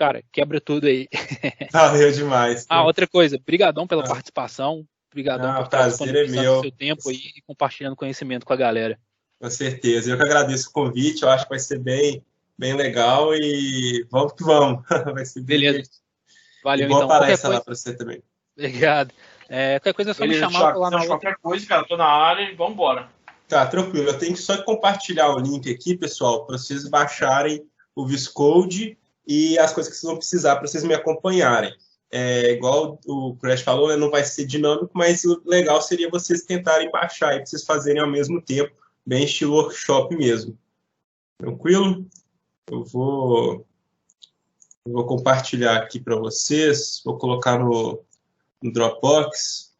cara, quebra tudo aí. Valeu demais. Outra coisa, brigadão pela participação, brigadão por estar prazer é disponibilizando o meu. seu tempo aí e compartilhando conhecimento com a galera. Com certeza. Eu que agradeço o convite, eu acho que vai ser bem, bem legal e vamos que vamos. Vai ser bem Beleza. divertido. E Valeu, boa então. Qualquer palestra coisa... lá para você também. Obrigado. Qualquer coisa é só me Beleza, chamar Thiago, lá na precisando de outra. qualquer coisa, cara, tô na área e vambora. Tá, tranquilo. Eu tenho que só compartilhar o link aqui, pessoal, para vocês baixarem o Viscode e as coisas que vocês vão precisar para vocês me acompanharem. Igual o Crash falou, né, não vai ser dinâmico, mas o legal seria vocês tentarem baixar e para vocês fazerem ao mesmo tempo, bem estilo workshop mesmo. Tranquilo? Eu vou compartilhar aqui para vocês, vou colocar no Dropbox.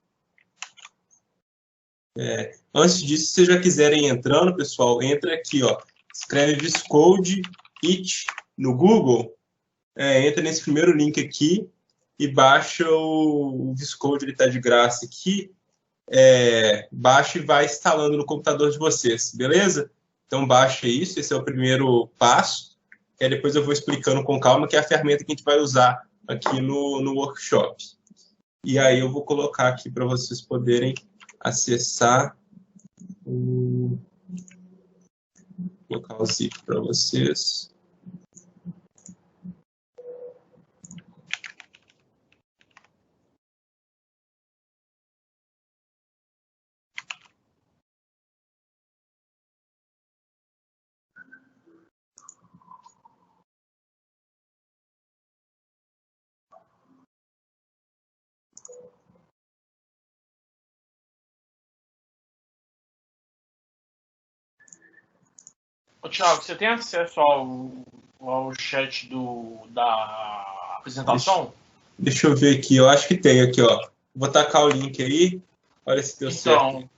Antes disso, se vocês já quiserem entrando, pessoal, entra aqui, ó, escreve Viscode It no Google, entra nesse primeiro link aqui e baixa o Viscode, ele está de graça aqui, baixa e vai instalando no computador de vocês, beleza? Então baixa isso, esse é o primeiro passo, que aí depois eu vou explicando com calma, que é a ferramenta que a gente vai usar aqui no workshop. E aí eu vou colocar aqui para vocês poderem acessar o local zip para vocês. Ô, Thiago, você tem acesso ao chat da apresentação? Deixa eu ver aqui, eu acho que tem aqui, ó. Vou tacar o link aí, olha se deu certo. Então,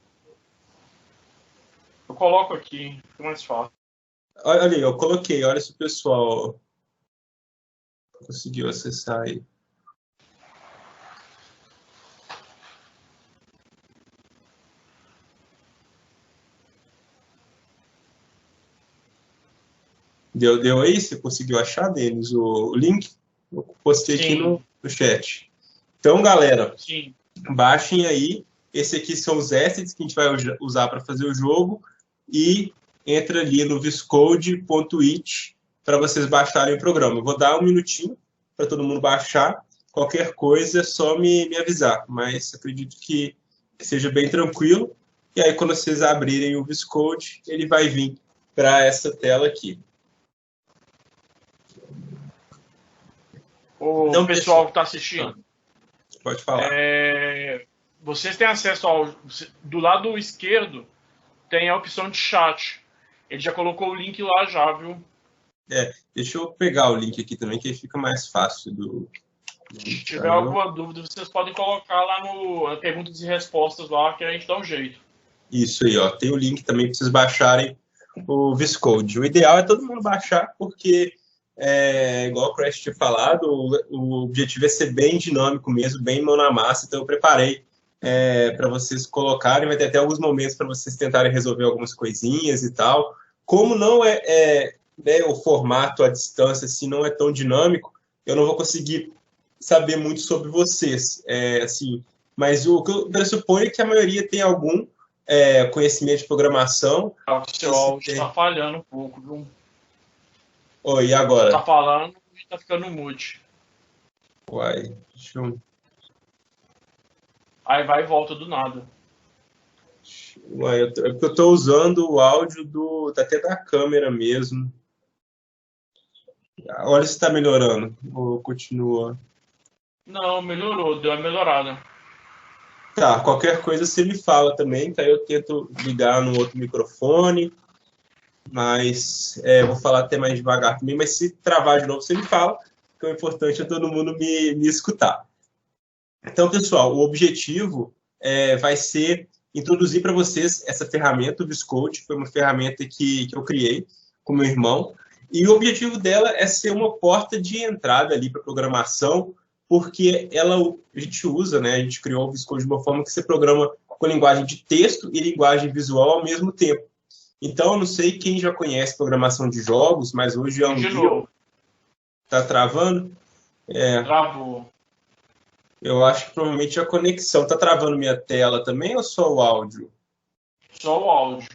eu coloco aqui, fica mais fácil. Olha ali, eu coloquei, olha se o pessoal conseguiu acessar aí. Deu aí? Você conseguiu achar, Denis, o link? Eu postei aqui no chat. Então, galera, baixem aí. Esse aqui são os assets que a gente vai usar para fazer o jogo. E entra ali no viscode.it para vocês baixarem o programa. Eu vou dar um minutinho para todo mundo baixar. Qualquer coisa é só me avisar. Mas acredito que seja bem tranquilo. E aí, quando vocês abrirem o Viscode, ele vai vir para essa tela aqui. O pessoal que está assistindo, pode falar. Vocês têm acesso do lado esquerdo, tem a opção de chat. Ele já colocou o link lá já, viu? Deixa eu pegar o link aqui também, que aí fica mais fácil. Se tiver alguma dúvida, vocês podem colocar lá no perguntas e respostas lá, que a gente dá um jeito. Isso aí, ó. Tem o link também para vocês baixarem o Viscode. O ideal é todo mundo baixar, porque... igual o Crash tinha falado, o objetivo é ser bem dinâmico mesmo, bem mão na massa, então eu preparei para vocês colocarem, vai ter até alguns momentos para vocês tentarem resolver algumas coisinhas e tal. Como não o formato à distância assim, não é tão dinâmico, eu não vou conseguir saber muito sobre vocês, assim, mas o que eu pressuponho é que a maioria tem algum conhecimento de programação. O seu áudio está falhando um pouco, viu? Oi, e agora? Tá falando e tá ficando mute. Uai, deixa eu... Aí vai e volta do nada. Uai, eu tô usando o áudio até da câmera mesmo. Olha se tá melhorando. Ou continua? Não, melhorou, deu uma melhorada. Tá, qualquer coisa você me fala também, que aí eu tento ligar no outro microfone. Mas vou falar até mais devagar também, mas se travar de novo, você me fala, que o importante é todo mundo me escutar. Então, pessoal, o objetivo vai ser introduzir para vocês essa ferramenta, o Viscode, foi uma ferramenta que eu criei com meu irmão, e o objetivo dela é ser uma porta de entrada ali para programação, porque a gente usa, né, a gente criou o Viscode de uma forma que você programa com linguagem de texto e linguagem visual ao mesmo tempo. Então, eu não sei quem já conhece programação de jogos, mas hoje é um dia... Tá travando? Travou. Eu acho que provavelmente a conexão. Tá travando minha tela também ou só o áudio? Só o áudio.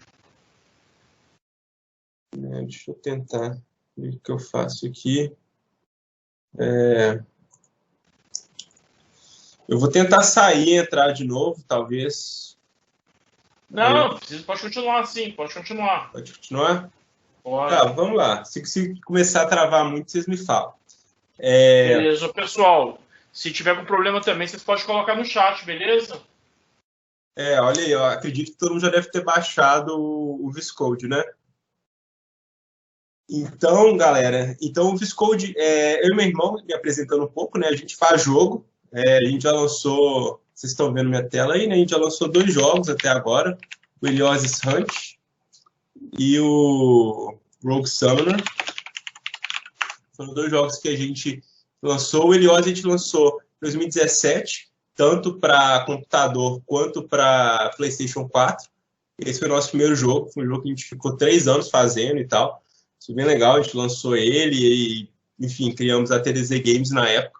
Deixa eu tentar ver o que eu faço aqui. Eu vou tentar sair e entrar de novo, talvez. Não, pode continuar assim, pode continuar. Pode continuar? Pode. Tá, vamos lá. Se começar a travar muito, vocês me falam. Beleza, pessoal. Se tiver com problema também, vocês podem colocar no chat, beleza? Olha aí, eu acredito que todo mundo já deve ter baixado o VS Code, né? Então, galera, o VS Code, eu e meu irmão, me apresentando um pouco, né? A gente faz jogo, a gente já lançou, vocês estão vendo minha tela aí, né? A gente já lançou 2 jogos até agora, o Eliosis Hunt e o Rogue Summoner. Foram 2 jogos que a gente lançou. O Eliosis a gente lançou em 2017, tanto para computador quanto para PlayStation 4. Esse foi o nosso primeiro jogo, foi um jogo que a gente ficou 3 anos fazendo e tal. Foi bem legal, a gente lançou ele e, enfim, criamos a TDZ Games na época.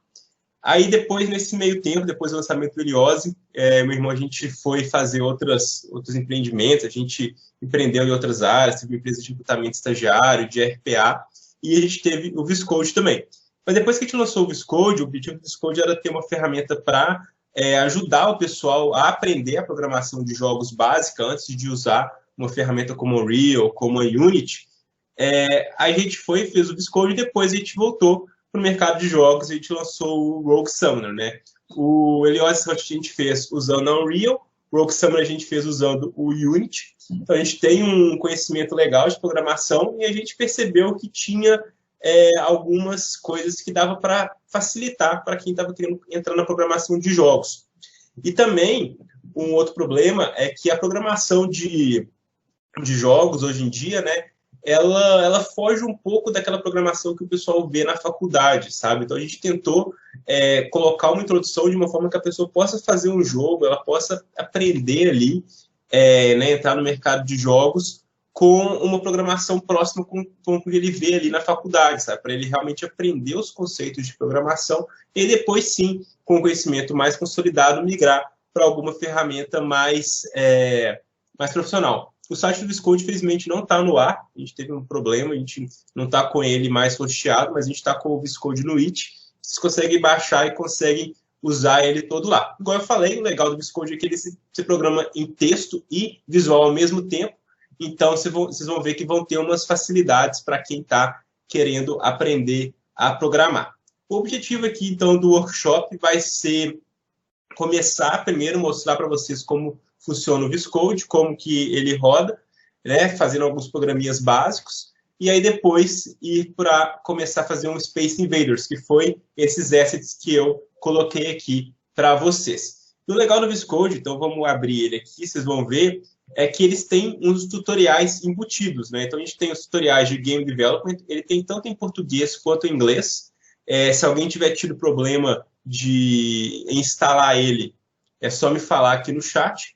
Aí depois, nesse meio tempo, depois do lançamento do Eliose, meu irmão, a gente foi fazer outros empreendimentos, a gente empreendeu em outras áreas, teve uma empresa de recrutamento estagiário, de RPA, e a gente teve o VS Code também. Mas depois que a gente lançou o VS Code, o objetivo do VS Code era ter uma ferramenta para ajudar o pessoal a aprender a programação de jogos básica antes de usar uma ferramenta como o Unreal, como a Unity. Aí a gente fez o VS Code e depois a gente voltou para o mercado de jogos e a gente lançou o Rogue Summoner, né? O Eliosis Hunt a gente fez usando a Unreal, o Rogue Summoner a gente fez usando o Unity. Então a gente tem um conhecimento legal de programação e a gente percebeu que tinha algumas coisas que dava para facilitar para quem estava querendo entrar na programação de jogos. E também, um outro problema é que a programação de jogos hoje em dia, né, ela foge um pouco daquela programação que o pessoal vê na faculdade, sabe? Então a gente tentou colocar uma introdução de uma forma que a pessoa possa fazer um jogo, ela possa aprender ali, né, entrar no mercado de jogos com uma programação próxima com o que ele vê ali na faculdade, sabe? Para ele realmente aprender os conceitos de programação e depois, sim, com o conhecimento mais consolidado, migrar para alguma ferramenta mais profissional. O site do VS Code, infelizmente, não está no ar. A gente teve um problema, a gente não está com ele mais hosteado, mas a gente está com o VS Code no It. Vocês conseguem baixar e conseguem usar ele todo lá. Igual eu falei, o legal do VS Code é que ele se programa em texto e visual ao mesmo tempo. Então, vocês vão ver que vão ter umas facilidades para quem está querendo aprender a programar. O objetivo aqui, então, do workshop vai ser começar primeiro, mostrar para vocês como funciona o VS Code, como que ele roda, né, fazendo alguns programinhas básicos, e aí depois ir para começar a fazer um Space Invaders, que foi esses assets que eu coloquei aqui para vocês. E o legal do VS Code, então vamos abrir ele aqui, vocês vão ver, é que eles têm uns tutoriais embutidos, né? Então a gente tem os tutoriais de Game Development, ele tem tanto em português quanto em inglês. Se alguém tiver tido problema de instalar ele, é só me falar aqui no chat.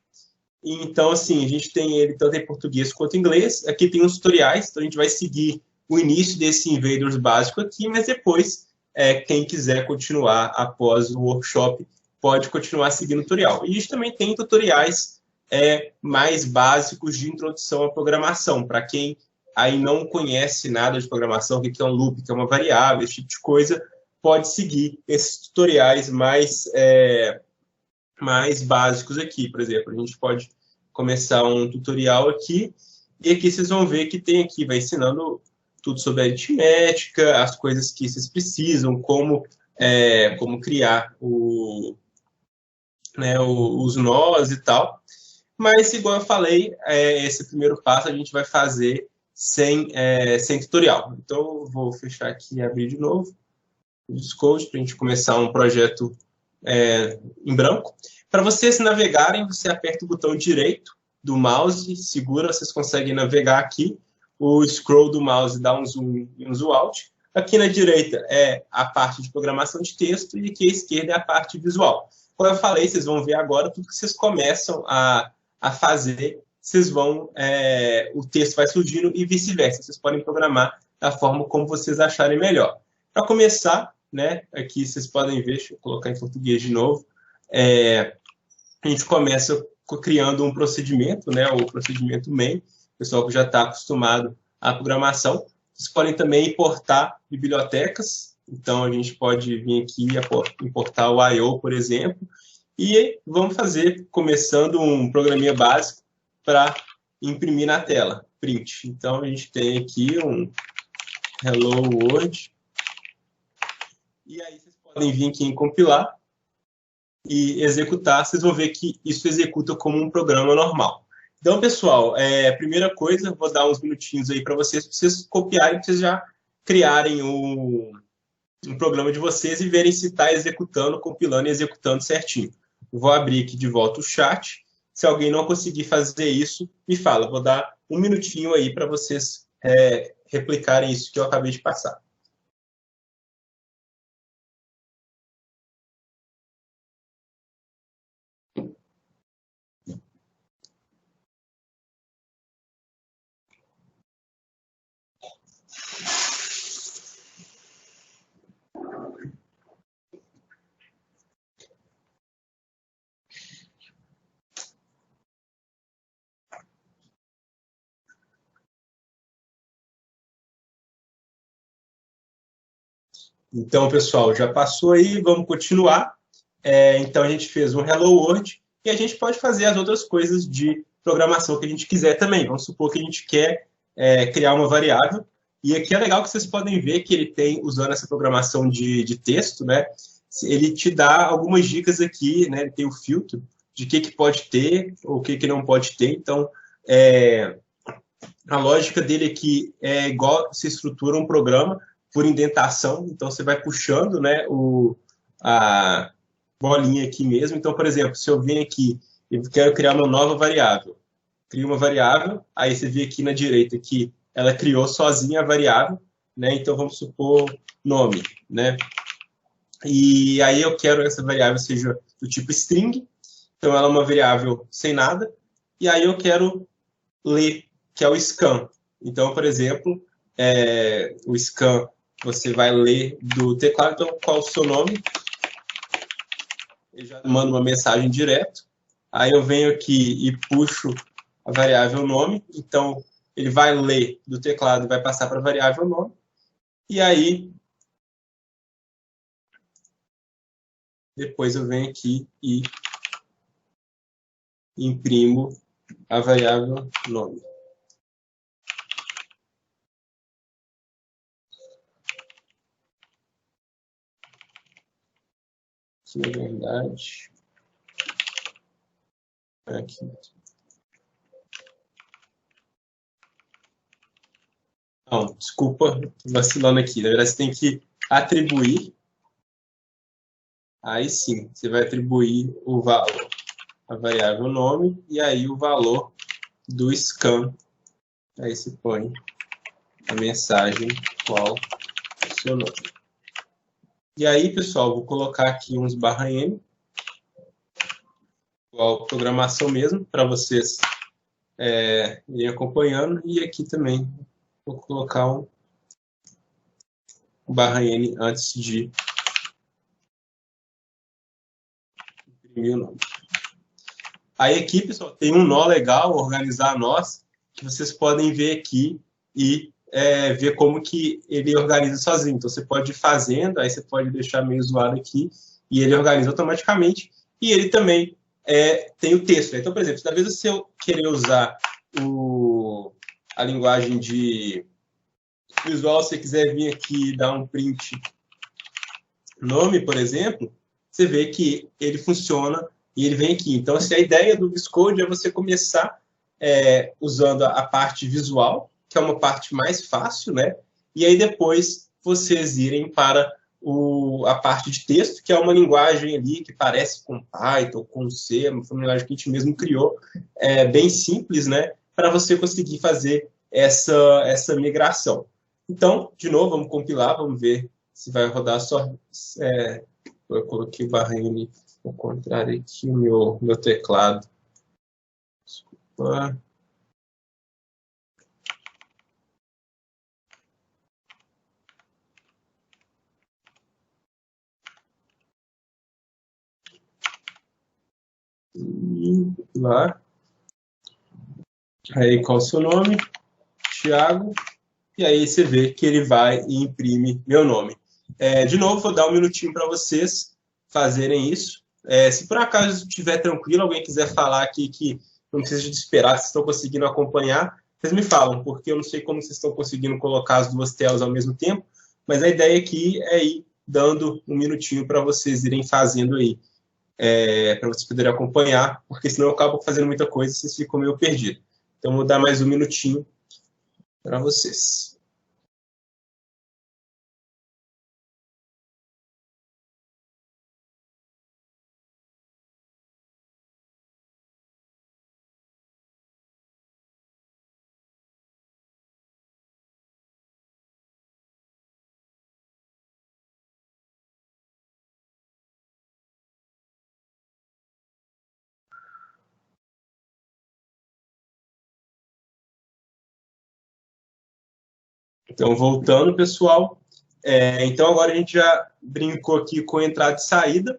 Então, assim, a gente tem ele tanto em português quanto em inglês. Aqui tem os tutoriais, então a gente vai seguir o início desse Invaders básico aqui, mas depois, quem quiser continuar após o workshop, pode continuar seguindo o tutorial. E a gente também tem tutoriais mais básicos de introdução à programação, para quem aí não conhece nada de programação, o que é um loop, o que é uma variável, esse tipo de coisa, pode seguir esses tutoriais mais básicos aqui. Por exemplo, a gente pode começar um tutorial aqui, e aqui vocês vão ver que tem aqui, vai ensinando tudo sobre aritmética, as coisas que vocês precisam, como criar os nós e tal. Mas, igual eu falei, esse primeiro passo a gente vai fazer sem tutorial. Então, eu vou fechar aqui e abrir de novo o Discord para a gente começar um projeto em branco. Para vocês navegarem, você aperta o botão direito do mouse, segura, vocês conseguem navegar aqui. O scroll do mouse dá um zoom e um zoom out. Aqui na direita é a parte de programação de texto e aqui à esquerda é a parte visual. Como eu falei, vocês vão ver agora tudo que vocês começam a fazer, vocês vão, o texto vai surgindo e vice-versa. Vocês podem programar da forma como vocês acharem melhor. para começar, né, aqui vocês podem ver, deixa eu colocar em português de novo, a gente começa criando um procedimento, né, o procedimento main, o pessoal que já está acostumado à programação. Vocês podem também importar bibliotecas, então a gente pode vir aqui e importar o I/O, por exemplo, e vamos fazer, começando um programinha básico para imprimir na tela, print. Então a gente tem aqui um Hello World, e aí vocês podem vir aqui em compilar e executar, vocês vão ver que isso executa como um programa normal. Então, pessoal, primeira coisa, vou dar uns minutinhos aí para vocês copiarem, para vocês já criarem um programa de vocês e verem se está executando, compilando e executando certinho. Vou abrir aqui de volta o chat. Se alguém não conseguir fazer isso, me fala. Vou dar um minutinho aí para vocês replicarem isso que eu acabei de passar. Então, pessoal, já passou aí, vamos continuar. Então, a gente fez um Hello World e a gente pode fazer as outras coisas de programação que a gente quiser também. Vamos supor que a gente quer criar uma variável. E aqui é legal que vocês podem ver que ele tem, usando essa programação de texto, né? Ele te dá algumas dicas aqui, né? Ele tem o filtro de que pode ter ou o que não pode ter. Então, a lógica dele aqui é igual você estrutura um programa por indentação, então você vai puxando, né, a bolinha aqui mesmo. Então, por exemplo, se eu venho aqui e quero criar uma nova variável, crio uma variável, aí você vê aqui na direita que ela criou sozinha a variável, né, então vamos supor nome, né, e aí eu quero que essa variável seja do tipo string, então ela é uma variável sem nada, e aí eu quero ler, que é o scan. Então, por exemplo, o scan você vai ler do teclado, então qual o seu nome? Ele já manda uma mensagem direto. Aí eu venho aqui e puxo a variável nome, então ele vai ler do teclado e vai passar para a variável nome. E aí, depois eu venho aqui e imprimo a variável nome. Na verdade, aqui. Não, desculpa, vacilando aqui. Na verdade, você tem que atribuir. Aí sim, você vai atribuir o valor, a variável nome, e aí o valor do scan. Aí você põe a mensagem qual o seu nome. E aí, pessoal, vou colocar aqui uns /n, igual programação mesmo, para vocês irem acompanhando. E aqui também vou colocar um /n antes de imprimir o nome. Aí aqui, pessoal, tem um nó legal, organizar nós, que vocês podem ver aqui e ver como que ele organiza sozinho. Então, você pode ir fazendo, aí você pode deixar meio zoado aqui, e ele organiza automaticamente. E ele também tem o texto. Né? Então, por exemplo, se da vez se eu querer usar a linguagem de visual, se você quiser vir aqui e dar um print nome, por exemplo, você vê que ele funciona e ele vem aqui. Então, assim, a ideia do VS Code é você começar usando a parte visual, que é uma parte mais fácil, né? E aí depois vocês irem para a parte de texto, que é uma linguagem ali que parece com Python, com C, uma linguagem que a gente mesmo criou, bem simples, né? Para você conseguir fazer essa migração. Então, de novo, vamos compilar, vamos ver se vai rodar só. Eu coloquei o /n ao contrário aqui, o meu teclado. Desculpa. E lá. Aí, qual o seu nome? Thiago. E aí você vê que ele vai e imprime meu nome. De novo, vou dar um minutinho para vocês fazerem isso. Se por acaso estiver tranquilo, alguém quiser falar aqui que não precisa de esperar, se estão conseguindo acompanhar, vocês me falam, porque eu não sei como vocês estão conseguindo colocar as duas telas ao mesmo tempo, mas a ideia aqui é ir dando um minutinho para vocês irem fazendo aí, para vocês poderem acompanhar, porque senão eu acabo fazendo muita coisa e vocês ficam meio perdidos. Então, vou dar mais um minutinho para vocês. Então, voltando, pessoal. Então, agora a gente já brincou aqui com entrada e saída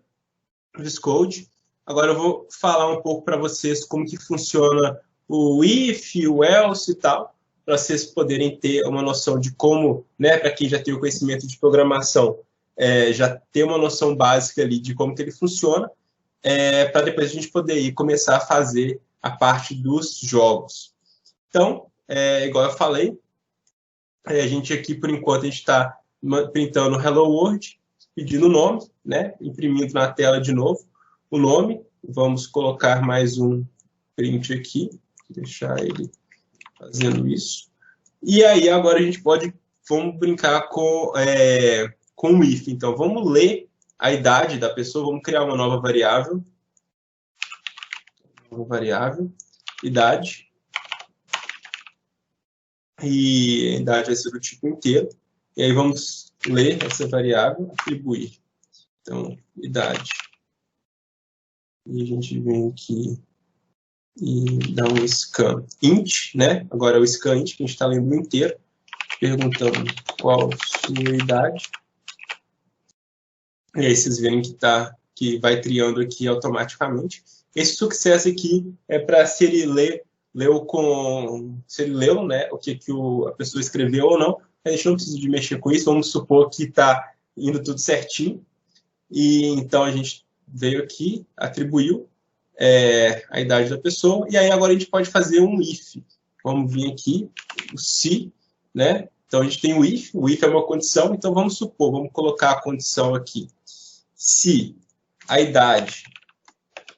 do Xcode. Agora eu vou falar um pouco para vocês como que funciona o if, o else e tal, para vocês poderem ter uma noção de como, né, para quem já tem o conhecimento de programação, já ter uma noção básica ali de como que ele funciona, para depois a gente poder ir começar a fazer a parte dos jogos. Então, igual eu falei, a gente aqui, por enquanto, a gente está printando Hello World, pedindo o nome, né? Imprimindo na tela de novo o nome. Vamos colocar mais um print aqui, deixar ele fazendo isso. E aí, agora a gente vamos brincar com o if. Então, vamos ler a idade da pessoa, vamos criar uma nova variável. Idade. E a idade vai ser do tipo inteiro. E aí vamos ler essa variável, atribuir. Então, idade. E a gente vem aqui e dá um scan int, né? Agora é o scan int, que a gente está lendo inteiro, perguntando qual a sua idade. E aí vocês verem que vai triando aqui automaticamente. Esse success aqui é para se ele se ele leu, né, o que a pessoa escreveu ou não. A gente não precisa de mexer com isso, vamos supor que está indo tudo certinho. E então a gente veio aqui, atribuiu a idade da pessoa, e aí agora a gente pode fazer um if. Vamos vir aqui, o se, né? Então a gente tem o if é uma condição, então vamos colocar a condição aqui. Se a idade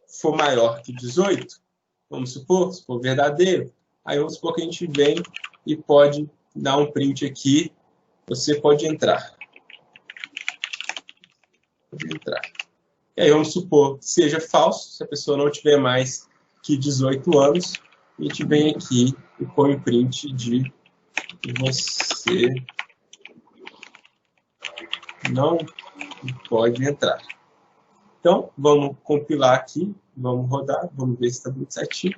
for maior que 18, vamos supor, se for verdadeiro, aí vamos supor que a gente vem e pode dar um print aqui, você pode entrar. E aí vamos supor que seja falso, se a pessoa não tiver mais que 18 anos, a gente vem aqui e põe o print de você não pode entrar. Então, vamos compilar aqui, vamos rodar, vamos ver se está tudo certinho.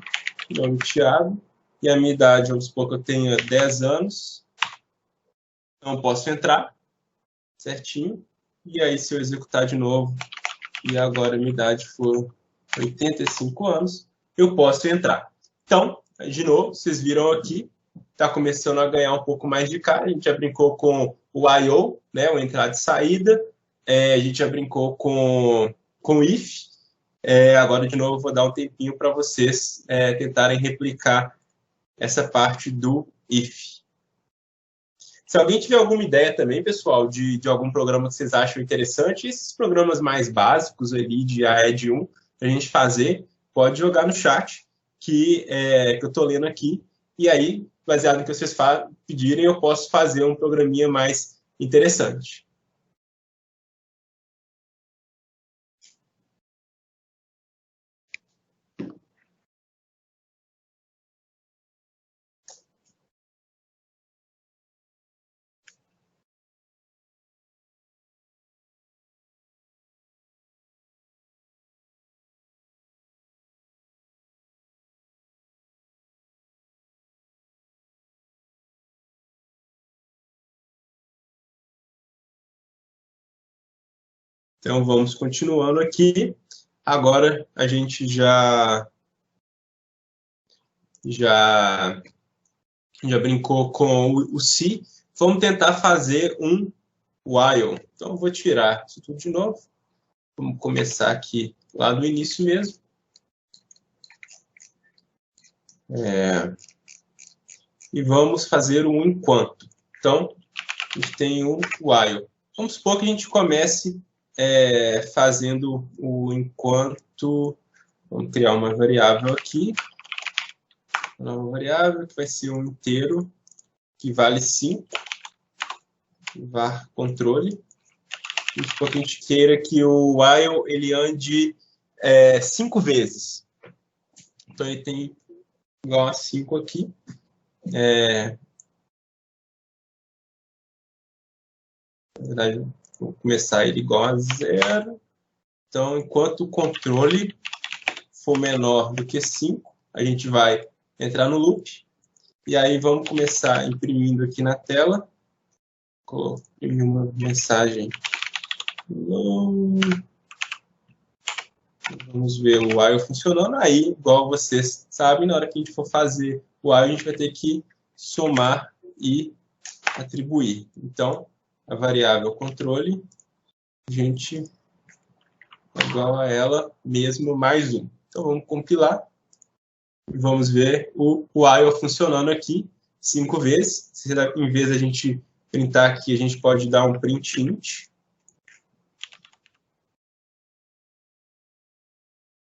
Meu nome é Thiago, e a minha idade, vamos supor que eu tenha 10 anos, não posso entrar, certinho. E aí, se eu executar de novo, e agora a minha idade for 85 anos, eu posso entrar. Então, de novo, vocês viram aqui, está começando a ganhar um pouco mais de cara. A gente já brincou com o I/O, né, o entrada e saída. A gente já brincou com o if. Agora, de novo, vou dar um tempinho para vocês tentarem replicar essa parte do if. Se alguém tiver alguma ideia também, pessoal, de algum programa que vocês acham interessante, esses programas mais básicos ali de AED 1, para a gente fazer, pode jogar no chat, que eu estou lendo aqui, e aí, baseado no que vocês pedirem, eu posso fazer um programinha mais interessante. Então, vamos continuando aqui. agora a gente já brincou com o se. Vamos tentar fazer um while. Então, eu vou tirar isso tudo de novo. Vamos começar aqui lá do início mesmo. E vamos fazer um enquanto. Então, a gente tem um while. Vamos supor que a gente comece fazendo o enquanto. Vamos criar uma variável aqui. Uma nova variável que vai ser um inteiro que vale 5. Var controle. Vamos supor que a gente queira que o while ele ande 5 vezes. Então, ele tem igual a 5 aqui. Na verdade, vou começar ele igual a 0. Então, enquanto o controle for menor do que 5, a gente vai entrar no loop. E aí, vamos começar imprimindo aqui na tela. Vou imprimir uma mensagem. Vamos ver o while funcionando. Aí, igual vocês sabem, na hora que a gente for fazer o while, a gente vai ter que somar e atribuir. Então, a variável controle, a gente é igual a ela mesmo mais 1. Então, vamos compilar. E vamos ver o while funcionando aqui 5 vezes. Em vez de a gente printar aqui, a gente pode dar um print int.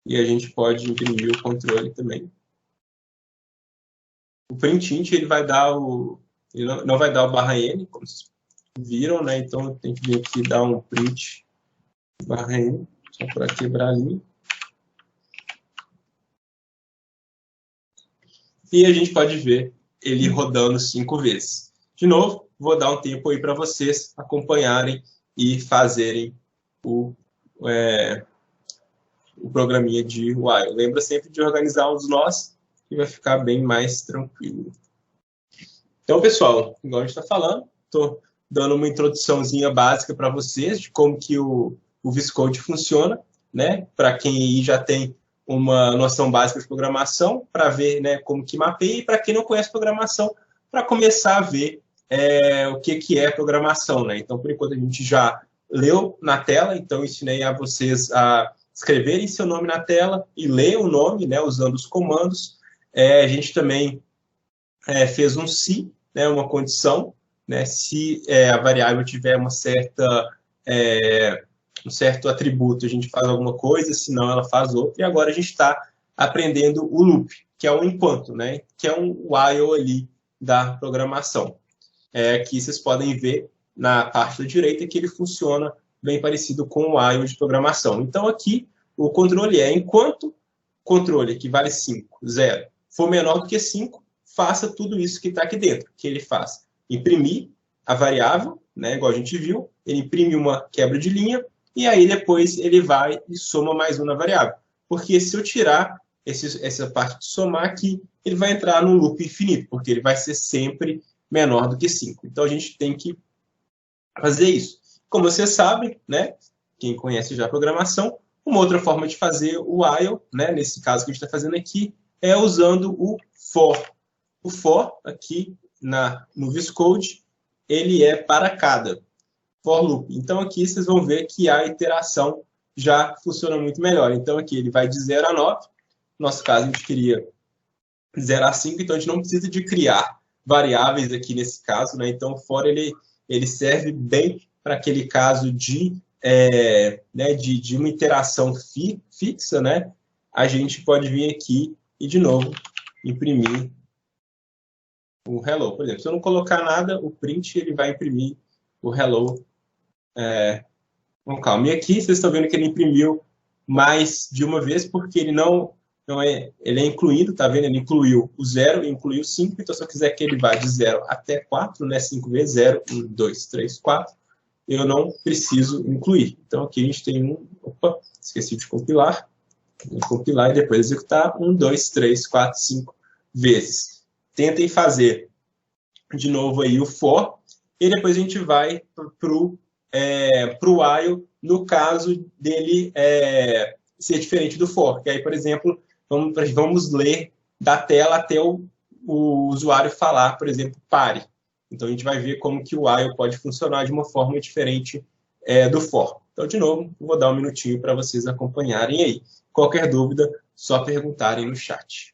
E a gente pode imprimir o controle também. O print int ele vai dar ele não vai dar o /n, como vocês viram, né? Então tem que vir aqui dar um print /n, só para quebrar a linha. E a gente pode ver ele rodando 5 vezes. De novo, vou dar um tempo aí para vocês acompanharem e fazerem o programinha de while. Lembra sempre de organizar os nós, que vai ficar bem mais tranquilo. Então, pessoal, igual a gente está falando, estou dando uma introduçãozinha básica para vocês de como que o VS Code funciona, né? Para quem aí já tem uma noção básica de programação, para ver, né, como que mapeia, e para quem não conhece programação, para começar a ver o que é programação, né? Então, por enquanto, a gente já leu na tela, então eu ensinei a vocês a escreverem seu nome na tela e ler o nome, né, usando os comandos. A gente também fez um se, né, uma condição, né, se a variável tiver um certo atributo, a gente faz alguma coisa, senão ela faz outra. E agora a gente está aprendendo o loop, que é o enquanto, né, que é um while ali da programação. Aqui vocês podem ver na parte da direita que ele funciona bem parecido com o while de programação. Então, aqui, o controle enquanto controle, que vale 5, 0, for menor do que 5, faça tudo isso que está aqui dentro, que ele faz. Imprimir a variável, né, igual a gente viu, ele imprime uma quebra de linha, e aí depois ele vai e soma mais 1 na variável. Porque se eu tirar essa parte de somar aqui, ele vai entrar no loop infinito, porque ele vai ser sempre menor do que 5. Então, a gente tem que fazer isso. Como vocês sabem, né, quem conhece já a programação, uma outra forma de fazer o while, né, nesse caso que a gente está fazendo aqui, é usando o for. O for, aqui no VS Code, ele é para cada for loop. Então, aqui vocês vão ver que a iteração já funciona muito melhor. Então, aqui ele vai de 0 a 9. No nosso caso, a gente queria 0 a 5, então a gente não precisa de criar variáveis aqui nesse caso, né? Então, o for ele serve bem para aquele caso de uma interação fixa, né? A gente pode vir aqui e, de novo, imprimir o hello. Por exemplo, se eu não colocar nada, o print ele vai imprimir o hello com calma. E aqui vocês estão vendo que ele imprimiu mais de uma vez, porque ele ele é incluído, tá vendo? Ele incluiu o 0 e incluiu o 5, então se eu quiser que ele vá de 0 até 4, né? 5 vezes 0, 1, 2, 3, 4, eu não preciso incluir. Então aqui a gente tem opa, esqueci de compilar. Vou compilar e depois executar 1, 2, 3, 4, 5 vezes. Tentem fazer de novo aí o for, e depois a gente vai para o while, no caso dele ser diferente do for. Que aí, por exemplo, vamos ler da tela até o usuário falar, por exemplo, pare. Então, a gente vai ver como que o while pode funcionar de uma forma diferente do for. Então, de novo, vou dar um minutinho para vocês acompanharem aí. Qualquer dúvida, só perguntarem no chat.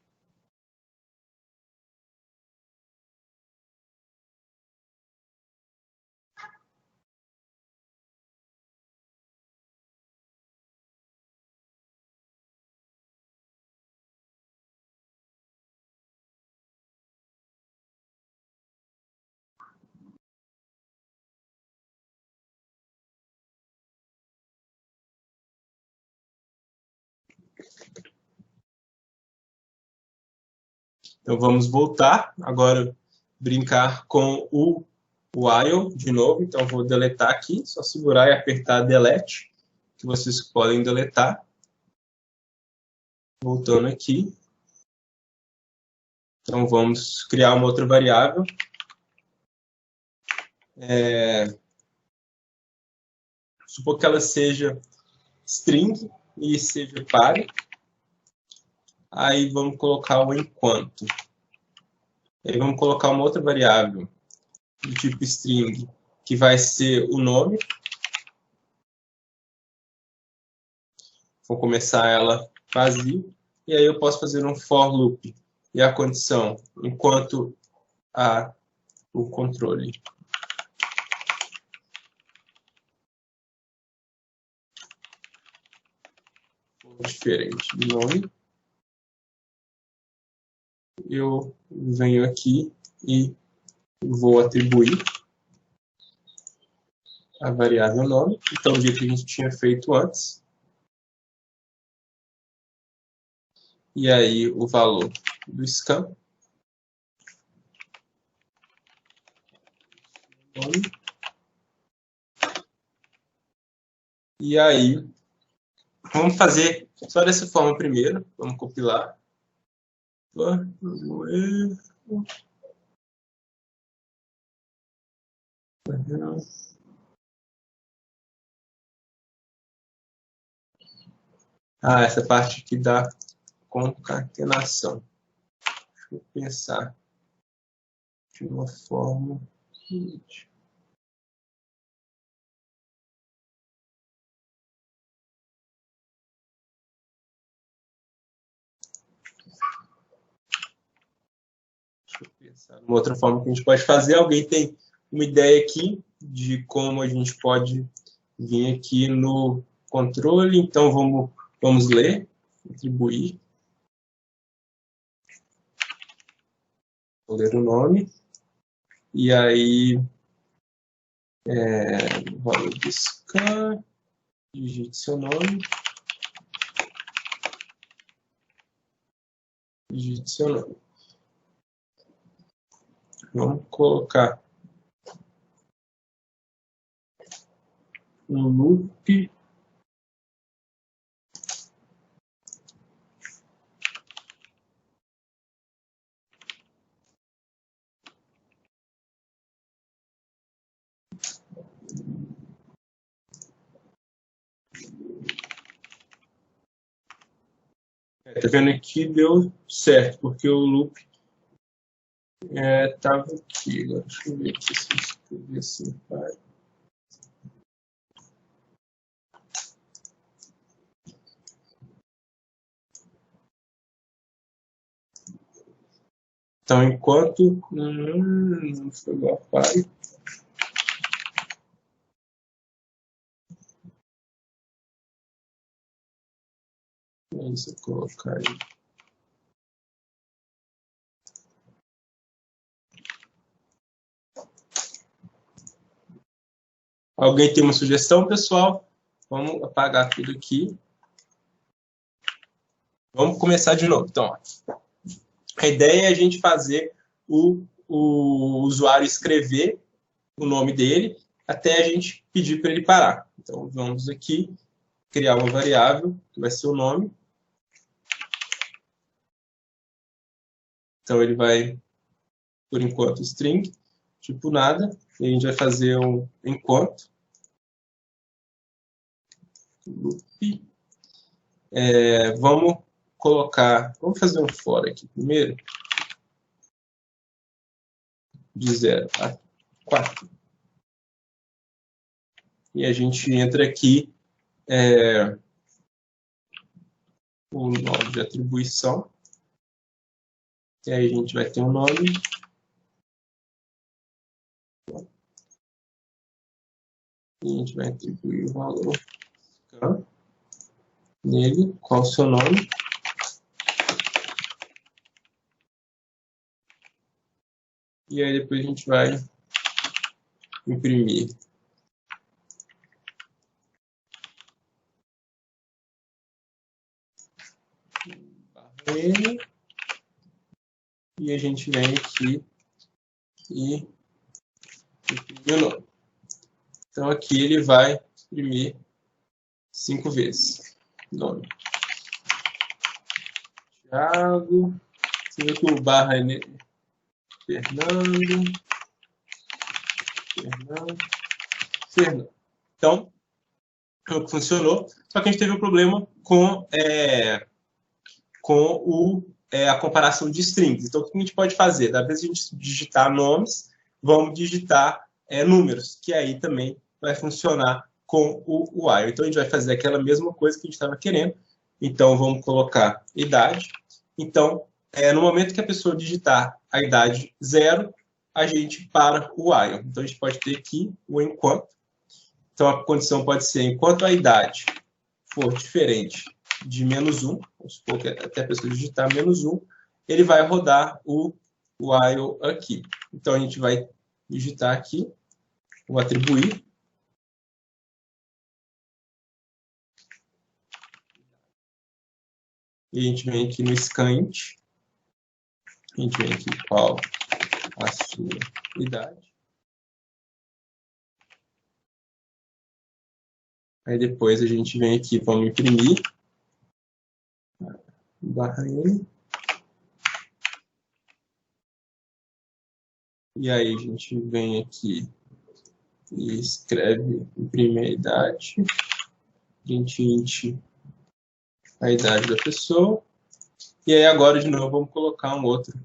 Então, vamos voltar, agora brincar com o while de novo. Então, vou deletar aqui, só segurar e apertar delete, que vocês podem deletar. Voltando aqui. Então, vamos criar uma outra variável. Supor que ela seja string e seja pare. Aí vamos colocar o enquanto. Aí vamos colocar uma outra variável do tipo string, que vai ser o nome. Vou começar ela vazia. E aí eu posso fazer um for loop. E a condição, enquanto o controle. Diferente do nome. Eu venho aqui e vou atribuir a variável nome. Então, do jeito que a gente tinha feito antes. E aí, o valor do scan. E aí, vamos fazer só dessa forma primeiro. Vamos compilar. Essa parte aqui da concatenação. Deixa eu pensar de uma forma. Uma outra forma que a gente pode fazer. Alguém tem uma ideia aqui de como a gente pode vir aqui no controle? Então, vamos ler, atribuir. Vou ler o nome. E aí, valor de scan, digite seu nome. Digite seu nome. Vamos colocar um loop. Tá vendo aqui, deu certo, porque o loop estava aqui. Agora, deixa eu ver aqui se eu escrever assim. Então, enquanto não foi igual a pare. Vamos colocar aí. Alguém tem uma sugestão, pessoal? Vamos apagar tudo aqui. Vamos começar de novo. Então, a ideia é a gente fazer o usuário escrever o nome dele até a gente pedir para ele parar. Então, vamos aqui criar uma variável que vai ser o nome. Então, ele vai, por enquanto, string, tipo nada. E a gente vai fazer um enquanto. Loop. Vamos fazer um for aqui primeiro, de 0 a 4. E a gente entra aqui, o nome de atribuição. E aí a gente vai ter um nome. E a gente vai atribuir o valor scan nele. Qual o seu nome? E aí depois a gente vai imprimir. N. E a gente vem aqui e imprimir o nome. Então aqui ele vai imprimir 5 vezes. Nome. Thiago. Você vê que o barra é Fernando. Então, funcionou. Só que a gente teve um problema com a comparação de strings. Então, o que a gente pode fazer? Da vez a gente digitar nomes, vamos digitar números, que aí também vai funcionar com o while. Então, a gente vai fazer aquela mesma coisa que a gente estava querendo. Então, vamos colocar idade. Então, no momento que a pessoa digitar a idade 0, a gente para o while. Então, a gente pode ter aqui o enquanto. Então, a condição pode ser enquanto a idade for diferente de -1, vamos supor que até a pessoa digitar -1, ele vai rodar o while aqui. Então, a gente vai digitar aqui, vou atribuir. E a gente vem aqui no scan-int. A gente vem aqui qual a sua idade. Aí depois a gente vem aqui, vamos imprimir. /n. E aí a gente vem aqui e escreve, imprime a idade, print a idade da pessoa. E aí agora de novo vamos colocar um outro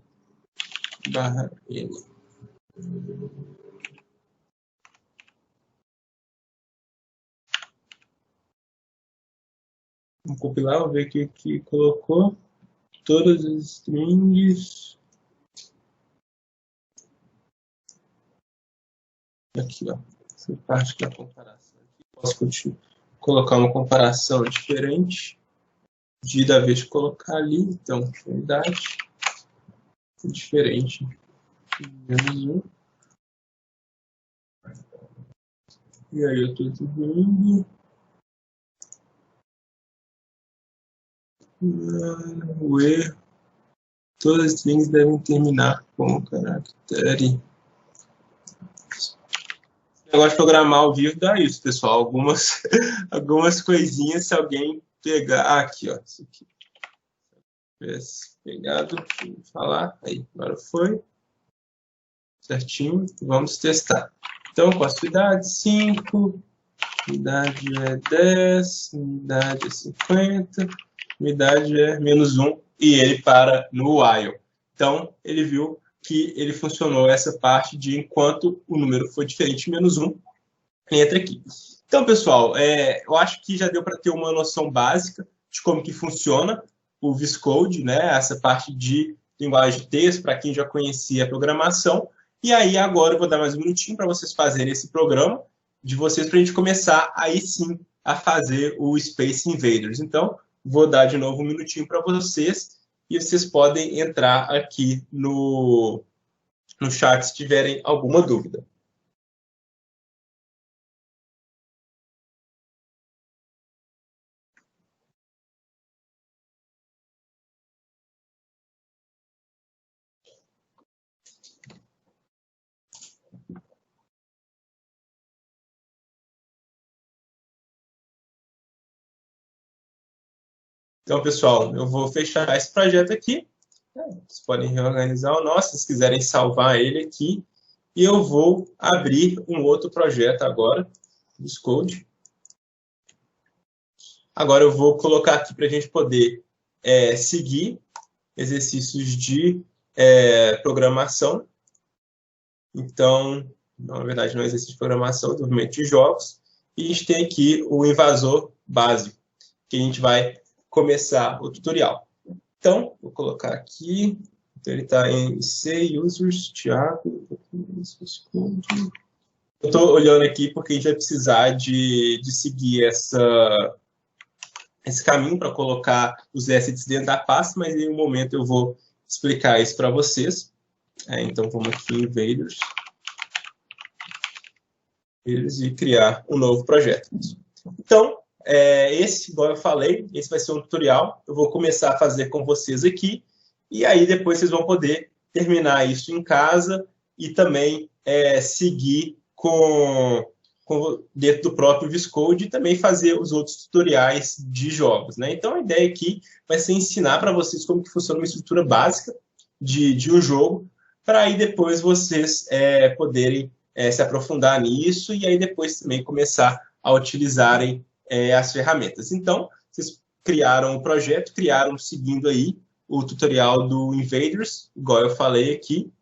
/n. Vamos compilar, vamos ver o que colocou. Todas as strings. Aqui, ó. Essa parte da comparação. Aqui. Posso colocar uma comparação diferente. Da vez de colocar ali. Então, idade. Diferente. -1. E aí eu estou atribuindo. O erro. Todas as strings devem terminar com caractere. O negócio de programar ao vivo dá isso, pessoal. Algumas coisinhas, se alguém pegar. Aqui, ó. Isso aqui. Pegado. Vou falar. Aí, agora foi. Certinho. Vamos testar. Então, com a sua idade, 5. Idade é 10. Idade é 50. Idade é -1 e ele para no while. Então, ele viu que ele funcionou essa parte de enquanto o número for diferente de -1, entra aqui. Então, pessoal, eu acho que já deu para ter uma noção básica de como que funciona o VS Code, né? Essa parte de linguagem de texto, para quem já conhecia a programação. E aí, agora eu vou dar mais um minutinho para vocês fazerem esse programa de vocês, para a gente começar aí sim a fazer o Space Invaders. Então, vou dar de novo um minutinho para vocês e vocês podem entrar aqui no chat se tiverem alguma dúvida. Então, pessoal, eu vou fechar esse projeto aqui. Vocês podem reorganizar o nosso, se quiserem salvar ele aqui. E eu vou abrir um outro projeto agora, VS Code. Agora eu vou colocar aqui para a gente poder seguir exercícios de programação. Então, na verdade, não é exercício de programação, é desenvolvimento de jogos. E a gente tem aqui o invasor básico, que a gente vai começar o tutorial. Então, vou colocar aqui. Então, ele está em C, Users, Thiago. Eu estou olhando aqui porque a gente vai precisar de seguir esse caminho para colocar os assets dentro da pasta, mas em um momento eu vou explicar isso para vocês. Então, vamos aqui em Invaders. E criar um novo projeto. Então, esse, igual eu falei, esse vai ser um tutorial. Eu vou começar a fazer com vocês aqui, e aí depois vocês vão poder terminar isso em casa e também seguir dentro do próprio VS Code e também fazer os outros tutoriais de jogos, né? Então, a ideia aqui vai ser ensinar para vocês como que funciona uma estrutura básica de um jogo, para aí depois vocês poderem se aprofundar nisso e aí depois também começar a utilizarem as ferramentas. Então, vocês criaram o projeto, criaram seguindo aí o tutorial do Invaders, igual eu falei aqui.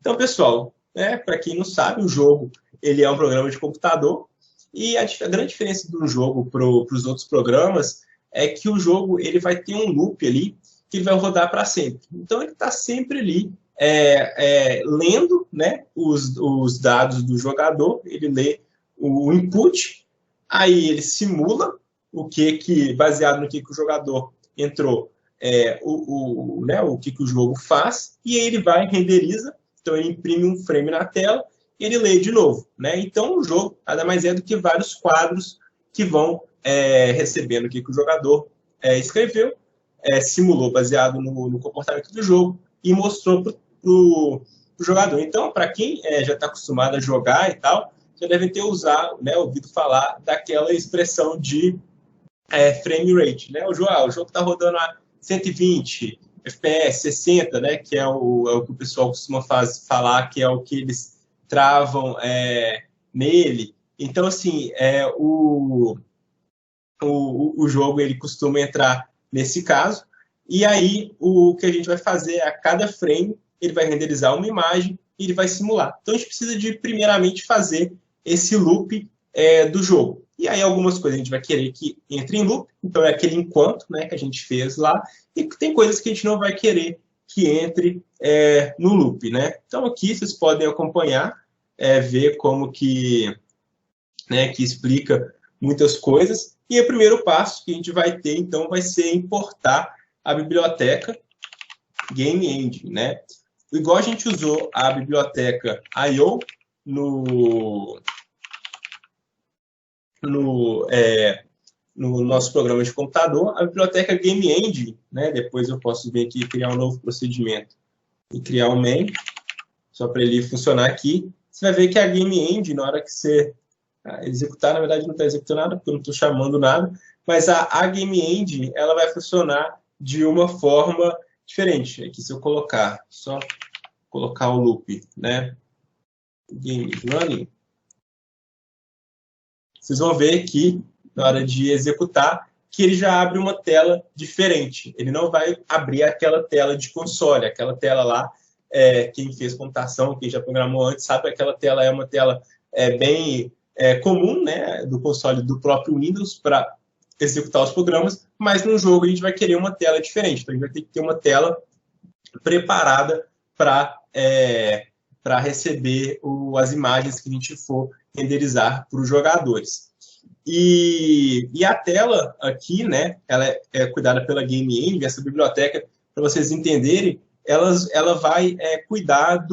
Então, pessoal, para quem não sabe, o jogo ele é um programa de computador e a grande diferença do jogo para os outros programas é que o jogo ele vai ter um loop ali que ele vai rodar para sempre. Então, ele está sempre ali lendo, né, os dados do jogador, ele lê o input, aí ele simula o que baseado no que o jogador entrou, o que o jogo faz, e aí ele vai, renderiza, então ele imprime um frame na tela, e ele lê de novo, né? Então o jogo nada mais é do que vários quadros que vão recebendo o que o jogador escreveu, simulou baseado no comportamento do jogo, e mostrou para o jogador. Então, para quem já está acostumado a jogar e tal, já devem ter ouvido falar daquela expressão de frame rate, né? O jogo está rodando a 120 FPS, 60, né? Que é o que o pessoal costuma falar, que é o que eles travam nele. Então, assim, o jogo ele costuma entrar nesse caso. E aí, o que a gente vai fazer a cada frame, ele vai renderizar uma imagem e ele vai simular. Então, a gente precisa de, primeiramente, fazer esse loop do jogo. E aí, algumas coisas a gente vai querer que entre em loop, então é aquele enquanto, né, que a gente fez lá, e tem coisas que a gente não vai querer que entre no loop, né? Então, aqui vocês podem acompanhar, ver como que explica muitas coisas. E o primeiro passo que a gente vai ter, então, vai ser importar a biblioteca Game Engine, né? Igual a gente usou a biblioteca I/O no nosso programa de computador, a biblioteca Game Engine, né? Depois eu posso vir aqui e criar um novo procedimento e criar um main, só para ele funcionar aqui. Você vai ver que a Game Engine, na hora que você executar, na verdade não está executando nada, porque eu não estou chamando nada, mas a Game Engine, ela vai funcionar de uma forma diferente. Aqui, se eu só colocar o loop, né? Game running, vocês vão ver que, na hora de executar, que ele já abre uma tela diferente. Ele não vai abrir aquela tela de console, aquela tela lá, quem fez computação, quem já programou antes, sabe que aquela tela é uma tela bem comum, né, do console do próprio Windows para executar os programas, mas no jogo a gente vai querer uma tela diferente. Então, a gente vai ter que ter uma tela preparada para receber as imagens que a gente for renderizar para os jogadores. E a tela aqui, né, ela é cuidada pela Game Engine, essa biblioteca, para vocês entenderem, ela vai cuidar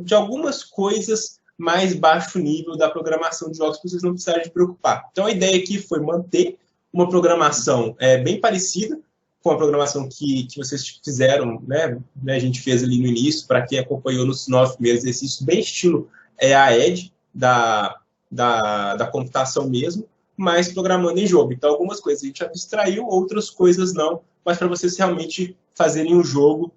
de algumas coisas mais baixo nível da programação de jogos, que vocês não precisarem de preocupar. Então, a ideia aqui foi manter uma programação bem parecida com a programação que vocês fizeram, né? A gente fez ali no início, para quem acompanhou nos 9 primeiros exercícios, bem estilo a ED da computação mesmo, mas programando em jogo. Então, algumas coisas a gente abstraiu, outras coisas não, mas para vocês realmente fazerem um jogo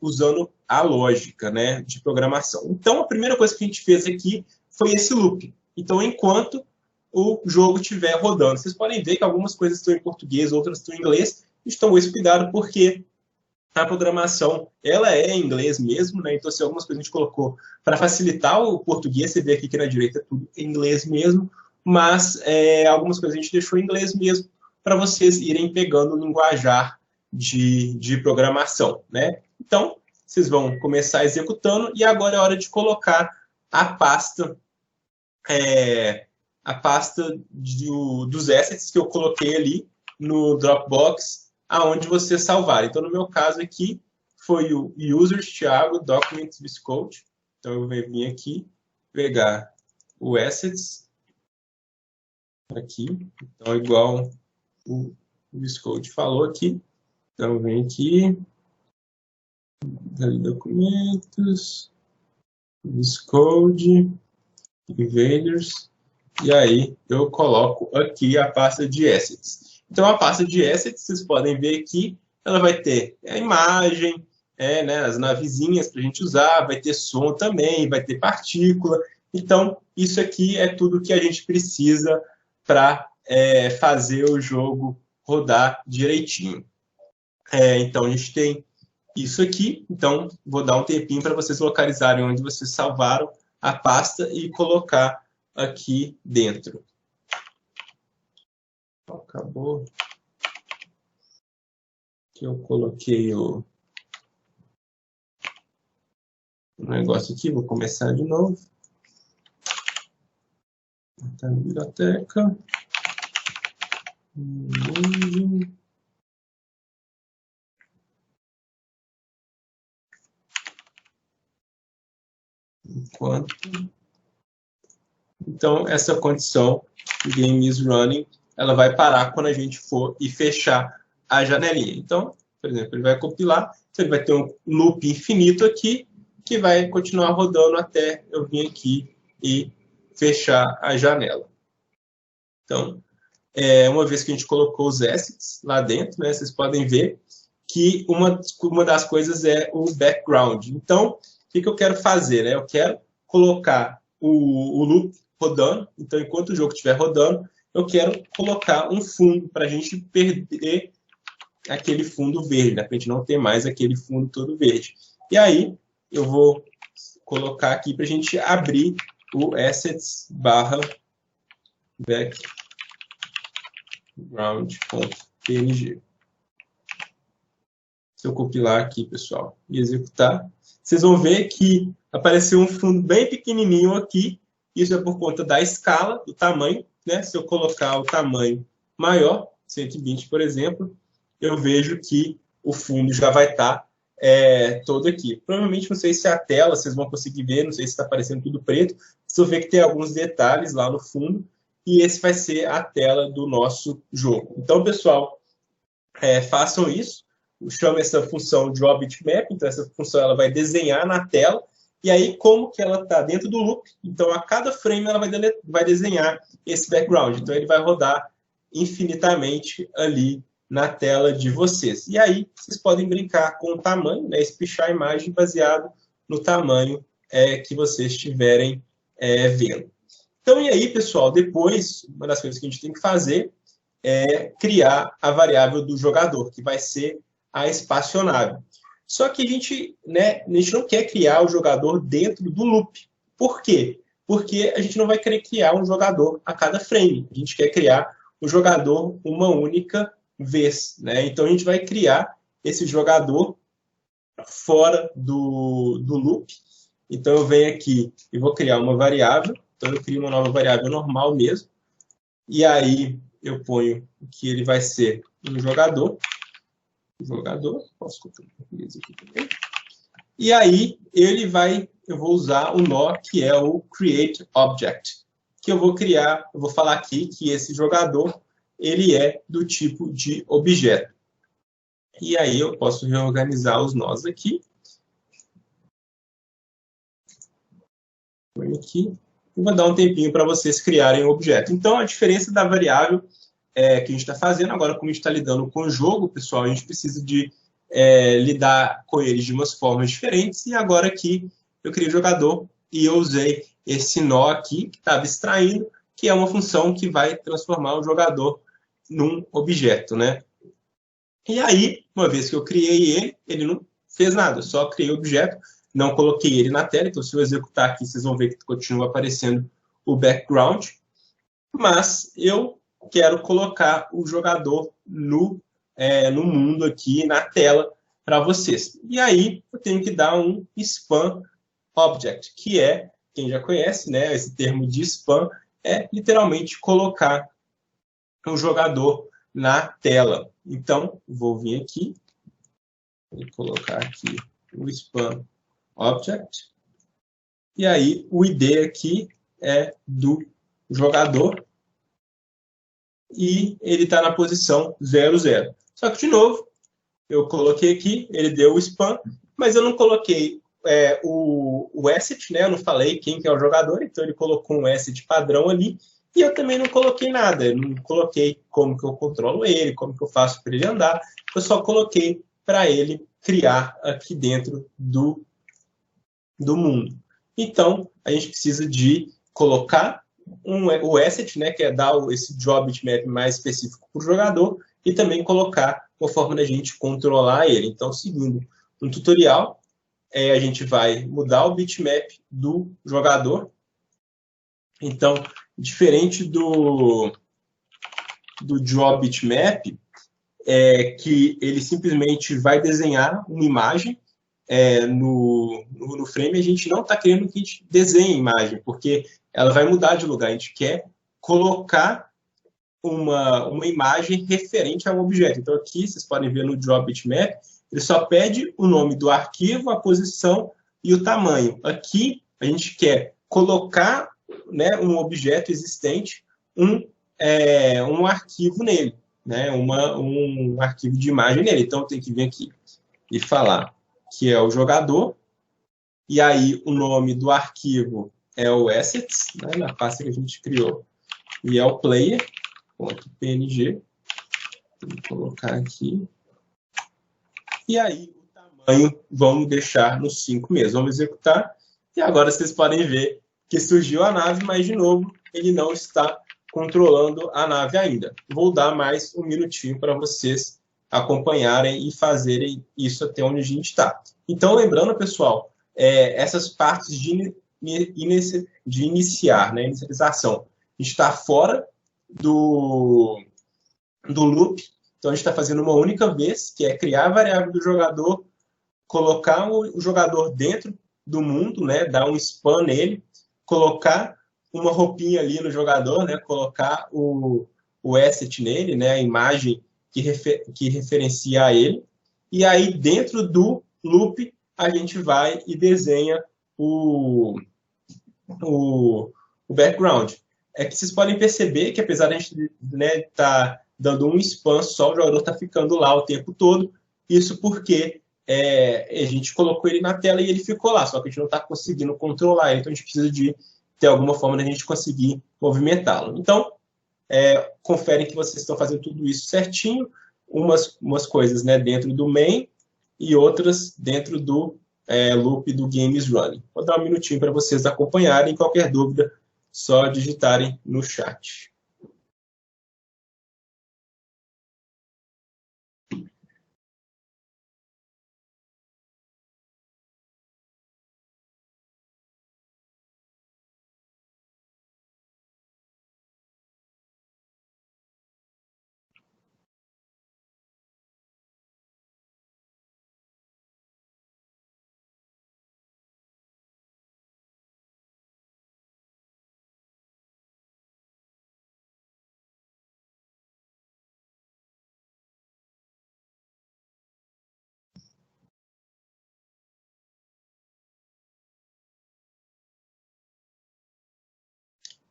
usando a lógica, né, de programação. Então, a primeira coisa que a gente fez aqui foi esse loop. Então, enquanto o jogo estiver rodando. Vocês podem ver que algumas coisas estão em português, outras estão em inglês. Então, esse cuidado, porque a programação ela é em inglês mesmo, né? Então, se algumas coisas a gente colocou para facilitar o português, você vê aqui que na direita é tudo em inglês mesmo, mas algumas coisas a gente deixou em inglês mesmo, para vocês irem pegando o linguajar de programação, né? Então, vocês vão começar executando, e agora é hora de colocar a pasta dos assets que eu coloquei ali no Dropbox, aonde você salvar. Então, no meu caso aqui, foi o users, Thiago, documents, VSCode. Então, eu vou vir aqui, pegar o assets, aqui. Então, igual o VSCode falou aqui. Então, eu venho aqui, documentos, VSCode, invaders, e aí eu coloco aqui a pasta de assets. Então, a pasta de assets, vocês podem ver aqui, ela vai ter a imagem, né, as navezinhas para a gente usar, vai ter som também, vai ter partícula. Então, isso aqui é tudo que a gente precisa para fazer o jogo rodar direitinho. Então, a gente tem isso aqui. Então, vou dar um tempinho para vocês localizarem onde vocês salvaram a pasta e colocar aqui dentro. Acabou. Aqui eu coloquei o negócio aqui, vou começar de novo. Tá na biblioteca. Enquanto. Então, essa condição, game is running, ela vai parar quando a gente for e fechar a janelinha. Então, por exemplo, ele vai compilar, então ele vai ter um loop infinito aqui, que vai continuar rodando até eu vir aqui e fechar a janela. Então, uma vez que a gente colocou os assets lá dentro, né, vocês podem ver que uma das coisas é o background. Então, o que eu quero fazer? Né? Eu quero colocar o loop rodando. Então, enquanto o jogo estiver rodando, eu quero colocar um fundo para a gente perder aquele fundo verde, né? Para a gente não ter mais aquele fundo todo verde. E aí, eu vou colocar aqui para a gente abrir o assets/background.png. Se eu compilar aqui, pessoal, e executar, vocês vão ver que apareceu um fundo bem pequenininho aqui. Isso é por conta da escala, do tamanho, né? Se eu colocar o tamanho maior, 120, por exemplo, eu vejo que o fundo já vai estar todo aqui. Provavelmente, não sei se a tela, vocês vão conseguir ver, não sei se está aparecendo tudo preto, vocês vão ver que tem alguns detalhes lá no fundo, e esse vai ser a tela do nosso jogo. Então, pessoal, façam isso. Chama essa função Draw Bitmap, então essa função ela vai desenhar na tela, e aí como que ela está dentro do loop, então a cada frame ela vai desenhar esse background, então ele vai rodar infinitamente ali na tela de vocês. E aí vocês podem brincar com o tamanho, né, espichar a imagem baseado no tamanho que vocês estiverem vendo. Então, e aí, pessoal, depois, uma das coisas que a gente tem que fazer é criar a variável do jogador, que vai ser a espaçonave. Só que a gente não quer criar o jogador dentro do loop. Por quê? Porque a gente não vai querer criar um jogador a cada frame. A gente quer criar o jogador uma única vez. Né? Então, a gente vai criar esse jogador fora do loop. Então, eu venho aqui e vou criar uma variável. Então, eu crio uma nova variável normal mesmo. E aí, eu ponho que ele vai ser um jogador. Posso colocar isso aqui também. E aí, eu vou usar o nó, que é o create object, que eu vou falar aqui que esse jogador, ele é do tipo de objeto. E aí, eu posso reorganizar os nós aqui. Põe aqui. E vou dar um tempinho para vocês criarem o objeto. Então, a diferença da variável que a gente está fazendo. Agora, como a gente está lidando com o jogo, pessoal, a gente precisa de lidar com eles de umas formas diferentes. E agora aqui, eu criei o jogador e eu usei esse nó aqui, que estava extraindo, que é uma função que vai transformar o jogador num objeto, né? E aí, uma vez que eu criei ele, ele não fez nada, eu só criei o objeto, não coloquei ele na tela, então se eu executar aqui, vocês vão ver que continua aparecendo o background, mas eu quero colocar o jogador no mundo aqui, na tela, para vocês. E aí, eu tenho que dar um span object, que é, quem já conhece, né, esse termo de span, é literalmente colocar o jogador na tela. Então, vou vir aqui e colocar aqui o span object. E aí, o ID aqui é do jogador. E ele está na posição 00. Só que, de novo, eu coloquei aqui, ele deu o span, mas eu não coloquei o asset, né? Eu não falei quem que é o jogador, então ele colocou um asset padrão ali, e eu também não coloquei nada, eu não coloquei como que eu controlo ele, como que eu faço para ele andar, eu só coloquei para ele criar aqui dentro do mundo. Então, a gente precisa de colocar o asset, né, que é dar esse job bitmap mais específico para o jogador, e também colocar uma forma da gente controlar ele. Então, seguindo um tutorial, a gente vai mudar o bitmap do jogador. Então, diferente do job bitmap, que ele simplesmente vai desenhar uma imagem no frame, a gente não está querendo que a gente desenhe a imagem, porque ela vai mudar de lugar. A gente quer colocar uma imagem referente a um objeto. Então, aqui, vocês podem ver no Drop Bitmap, ele só pede o nome do arquivo, a posição e o tamanho. Aqui, a gente quer colocar, né, um objeto existente, um arquivo nele, né, um arquivo de imagem nele. Então, eu tenho que vir aqui e falar que é o jogador, e aí o nome do arquivo é o assets, né, na pasta que a gente criou, e é o player.png. Vou colocar aqui. E aí o tamanho vamos deixar no 5 mesmo. Vamos executar. E agora vocês podem ver que surgiu a nave, mas de novo ele não está controlando a nave ainda. Vou dar mais um minutinho para vocês acompanharem e fazerem isso até onde a gente está. Então, lembrando, pessoal, essas partes de iniciar, né, inicialização, a gente está fora do loop, então a gente está fazendo uma única vez, que é criar a variável do jogador, colocar o jogador dentro do mundo, né, dar um span nele, colocar uma roupinha ali no jogador, né, colocar o asset nele, né, a imagem que referencia a ele, e aí dentro do loop a gente vai e desenha o background. É que vocês podem perceber que apesar de a gente, né, tá dando um span só, o jogador está ficando lá o tempo todo, isso porque a gente colocou ele na tela e ele ficou lá, só que a gente não está conseguindo controlar ele, então a gente precisa de ter alguma forma de a gente conseguir movimentá-lo. Então, conferem que vocês estão fazendo tudo isso certinho, umas coisas, né, dentro do main e outras dentro do loop do Games Running. Vou dar um minutinho para vocês acompanharem. Qualquer dúvida, só digitarem no chat.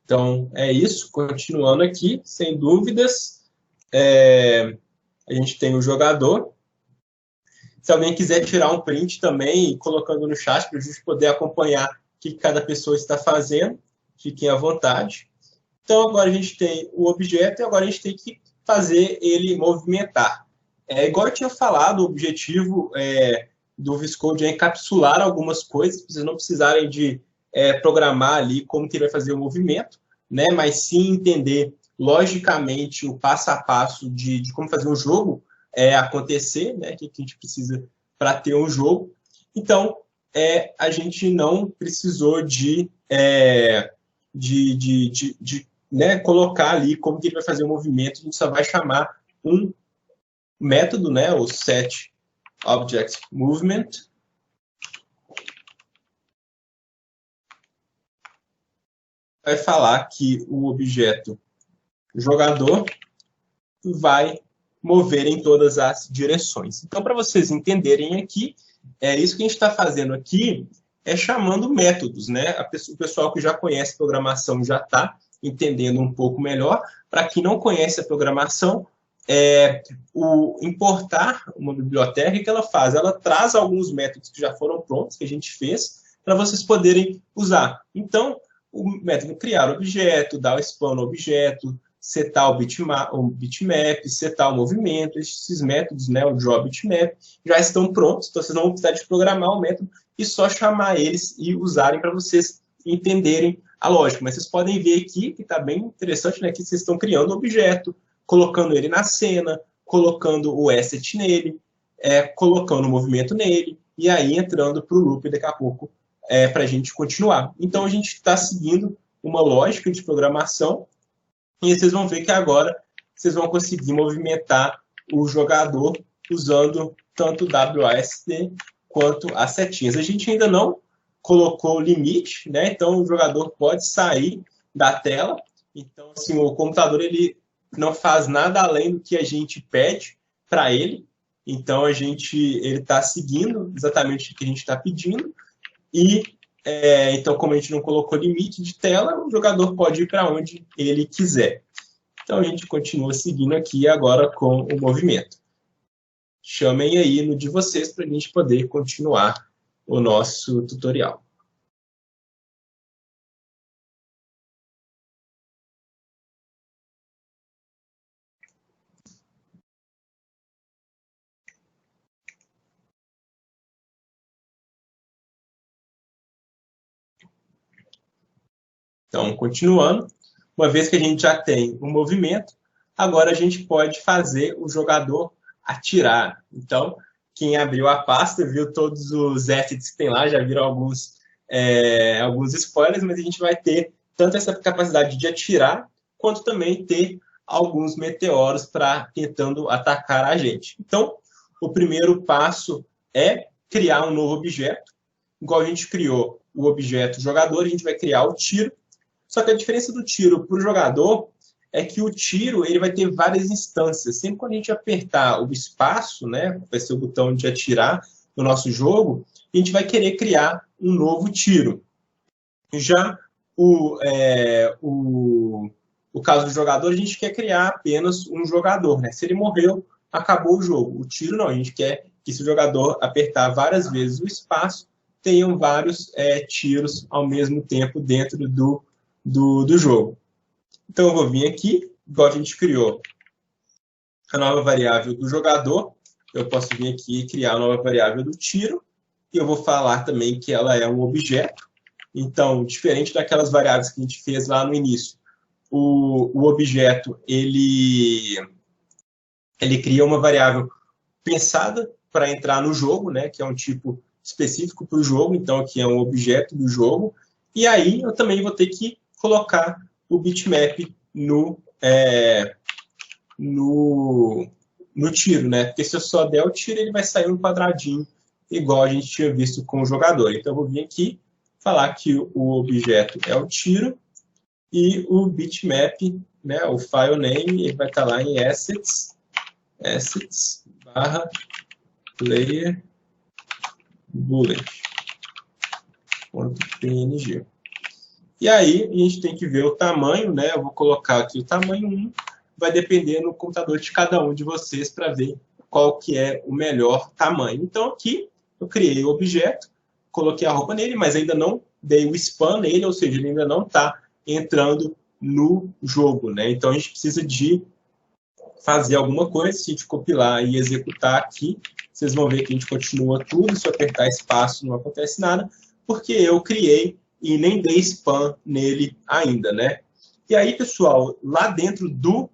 Então, é isso. Continuando aqui, sem dúvidas, a gente tem o jogador. Se alguém quiser tirar um print também, colocando no chat, para a gente poder acompanhar o que cada pessoa está fazendo, fiquem à vontade. Então, agora a gente tem o objeto e agora a gente tem que fazer ele movimentar. Igual eu tinha falado, o objetivo do VS Code é encapsular algumas coisas, para vocês não precisarem de programar ali como que ele vai fazer o movimento. né, mas sim entender logicamente o passo a passo de como fazer um jogo acontecer, né, o que a gente precisa para ter um jogo. Então, a gente não precisou né, colocar ali como que ele vai fazer o movimento, a gente só vai chamar um método, né, o setObjectMovement, vai falar que o objeto jogador vai mover em todas as direções. Então, para vocês entenderem aqui, isso que a gente está fazendo aqui é chamando métodos, né? O pessoal que já conhece programação já está entendendo um pouco melhor. Para quem não conhece a programação, o importar uma biblioteca, o que ela faz? Ela traz alguns métodos que já foram prontos, que a gente fez, para vocês poderem usar. Então, o método criar objeto, dar o span no objeto, setar o bitmap, setar o movimento, esses métodos, né, o draw bitmap, já estão prontos, então vocês não vão precisar de programar o método e só chamar eles e usarem para vocês entenderem a lógica. Mas vocês podem ver aqui que está bem interessante, né, que vocês estão criando o objeto, colocando ele na cena, colocando o asset nele, colocando o movimento nele, e aí entrando para o loop daqui a pouco para a gente continuar. Então, a gente está seguindo uma lógica de programação e vocês vão ver que agora vocês vão conseguir movimentar o jogador usando tanto o WASD quanto as setinhas. A gente ainda não colocou limite, né? Então, o jogador pode sair da tela. Então, assim, o computador ele não faz nada além do que a gente pede para ele. Então, ele está seguindo exatamente o que a gente está pedindo. E, então, como a gente não colocou limite de tela, o jogador pode ir para onde ele quiser. Então, a gente continua seguindo aqui agora com o movimento. Chamem aí no de vocês para a gente poder continuar o nosso tutorial. Então, continuando, uma vez que a gente já tem o movimento, agora a gente pode fazer o jogador atirar. Então, quem abriu a pasta viu todos os assets que tem lá, já viram alguns spoilers, mas a gente vai ter tanto essa capacidade de atirar, quanto também ter alguns meteoros para tentando atacar a gente. Então, o primeiro passo é criar um novo objeto. Igual a gente criou o objeto jogador, a gente vai criar o tiro. Só que a diferença do tiro para o jogador é que o tiro ele vai ter várias instâncias. Sempre quando a gente apertar o espaço, né, vai ser o botão de atirar no nosso jogo, a gente vai querer criar um novo tiro. Já o caso do jogador, a gente quer criar apenas um jogador. Né? Se ele morreu, acabou o jogo. O tiro não, a gente quer que se o jogador apertar várias vezes o espaço, tenham vários tiros ao mesmo tempo dentro do jogo. Então, eu vou vir aqui, igual a gente criou a nova variável do jogador, eu posso vir aqui e criar a nova variável do tiro, e eu vou falar também que ela é um objeto. Então, diferente daquelas variáveis que a gente fez lá no início, o objeto, ele cria uma variável pensada para entrar no jogo, né, que é um tipo específico para o jogo, então aqui é um objeto do jogo, e aí eu também vou ter que colocar o bitmap no tiro, né? Porque se eu só der o tiro, ele vai sair um quadradinho, igual a gente tinha visto com o jogador. Então, eu vou vir aqui, falar que o objeto é o tiro, e o bitmap, né, o file name, ele vai estar lá em assets/player bullet.png. E aí, a gente tem que ver o tamanho, né? Eu vou colocar aqui o tamanho 1, vai depender no computador de cada um de vocês para ver qual que é o melhor tamanho. Então, aqui, eu criei o objeto, coloquei a roupa nele, mas ainda não dei o span nele, ou seja, ele ainda não está entrando no jogo, né? Então, a gente precisa de fazer alguma coisa. Se a gente compilar e executar aqui, vocês vão ver que a gente continua tudo. Se eu apertar espaço, não acontece nada, porque eu criei e nem dei span nele ainda, né? E aí, pessoal, lá dentro do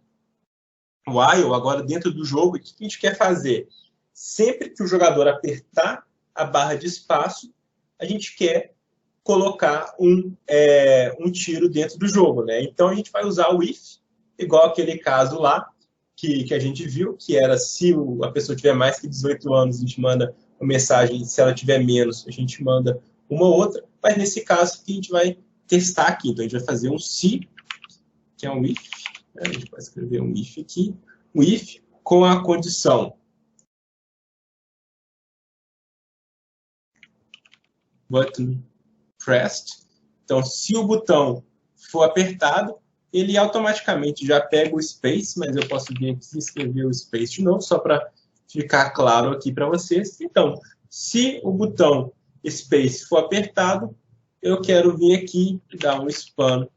while, agora dentro do jogo, o que a gente quer fazer? Sempre que o jogador apertar a barra de espaço, a gente quer colocar um tiro dentro do jogo, né? Então, a gente vai usar o if, igual aquele caso lá, que a gente viu, que era se a pessoa tiver mais que 18 anos, a gente manda uma mensagem, se ela tiver menos, a gente manda uma outra, mas nesse caso que a gente vai testar aqui. Então, a gente vai fazer um se, que é um if, né? A gente vai escrever um if aqui, um if com a condição button pressed. Então, se o botão for apertado, ele automaticamente já pega o space, mas eu posso vir aqui e escrever o space de novo, só para ficar claro aqui para vocês. Então, se o botão space for apertado, eu quero vir aqui e dar um span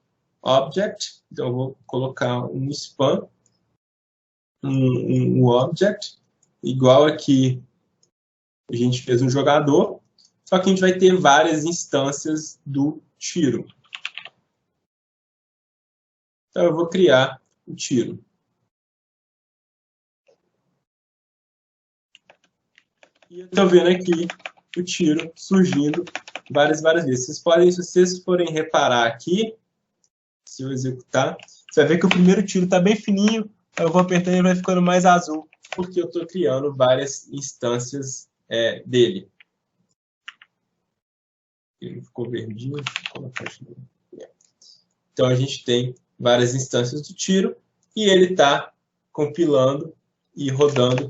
object. Então, eu vou colocar um span, um object, igual aqui a gente fez um jogador, só que a gente vai ter várias instâncias do tiro. Então, eu vou criar o tiro. E eu estou vendo aqui o tiro surgindo várias vezes. Vocês podem, se vocês forem reparar aqui, se eu executar, você vai ver que o primeiro tiro está bem fininho, eu vou apertando e ele vai ficando mais azul, porque eu estou criando várias instâncias dele. Ele ficou verdinho, vou colocar de novo. Então, a gente tem várias instâncias do tiro e ele está compilando e rodando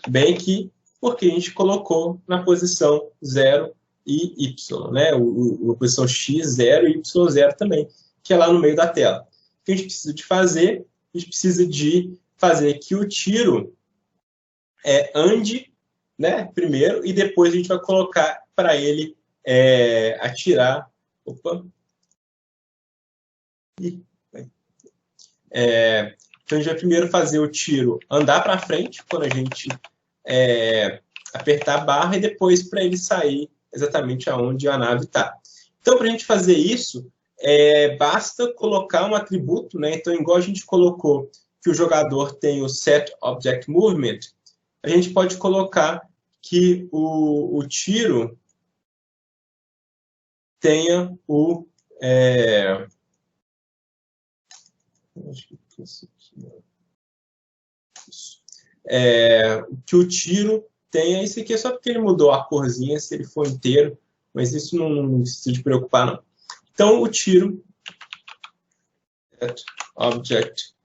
bem aqui, porque a gente colocou na posição 0 e Y, né? A posição X, 0 e Y, 0 também, que é lá no meio da tela. O que a gente precisa de fazer? A gente precisa de fazer que o tiro ande, né, primeiro, e depois a gente vai colocar para ele atirar. Opa! Então, a gente vai primeiro fazer o tiro andar para frente, quando a gente apertar a barra, e depois para ele sair exatamente aonde a nave está. Então, para a gente fazer isso, basta colocar um atributo, né? Então, igual a gente colocou que o jogador tem o set object movement, a gente pode colocar que o tiro tenha que o tiro tenha isso aqui, é só porque ele mudou a corzinha, se ele for inteiro, mas isso não precisa de preocupar, não. Então, o tiro, object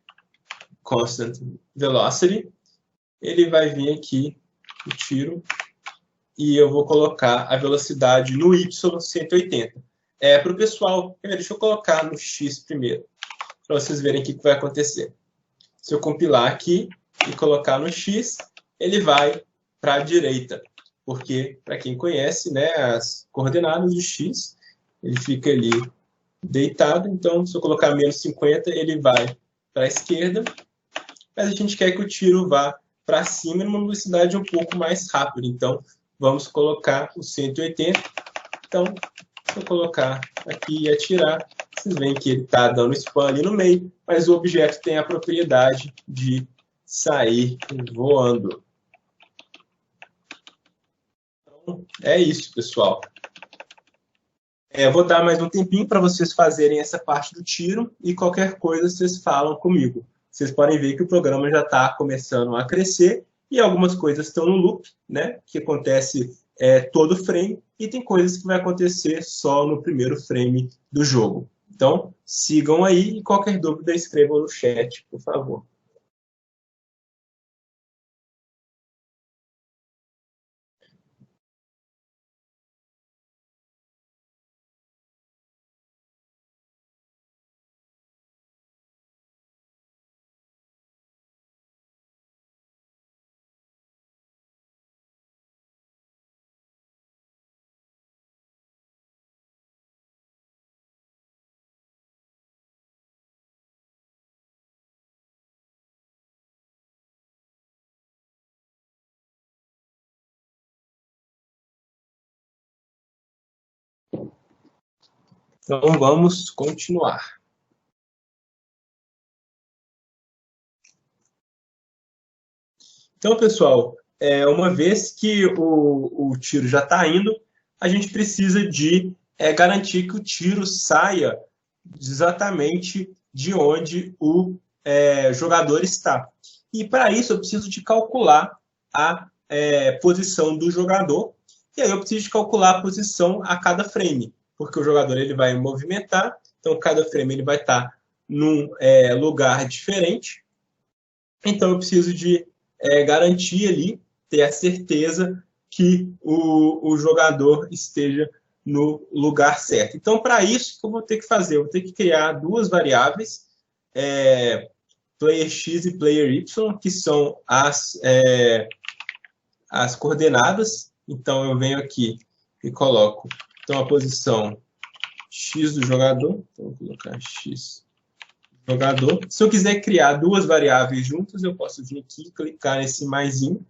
constant velocity, ele vai vir aqui, o tiro, e eu vou colocar a velocidade no Y 180. Para o pessoal, deixa eu colocar no X primeiro, para vocês verem o que vai acontecer. Se eu compilar aqui e colocar no X, ele vai para a direita, porque, para quem conhece, né, as coordenadas do X, ele fica ali deitado, então, se eu colocar menos 50, ele vai para a esquerda, mas a gente quer que o tiro vá para cima numa velocidade um pouco mais rápida, então, vamos colocar o 180, então, se eu colocar aqui e atirar, vocês veem que ele está dando spam ali no meio, mas o objeto tem a propriedade de sair voando. Então, é isso, pessoal. Vou dar mais um tempinho para vocês fazerem essa parte do tiro e qualquer coisa vocês falam comigo. Vocês podem ver que o programa já está começando a crescer e algumas coisas estão no loop, né, que acontece todo frame, e tem coisas que vai acontecer só no primeiro frame do jogo. Então, sigam aí e qualquer dúvida escrevam no chat, por favor. Então, vamos continuar. Então, pessoal, uma vez que o tiro já está indo, a gente precisa de garantir que o tiro saia exatamente de onde o jogador está. E para isso eu preciso de calcular a posição do jogador, e aí eu preciso de calcular a posição a cada frame, porque o jogador ele vai movimentar, então cada frame ele vai estar num lugar diferente, então eu preciso de garantir ali, ter a certeza que o jogador esteja no lugar certo. Então, para isso, o que eu vou ter que fazer? Eu vou ter que criar duas variáveis, player x e player y, que são as coordenadas. Então, eu venho aqui e coloco a posição x do jogador. Então, vou colocar x do jogador. Se eu quiser criar duas variáveis juntas, eu posso vir aqui, clicar nesse maisinho,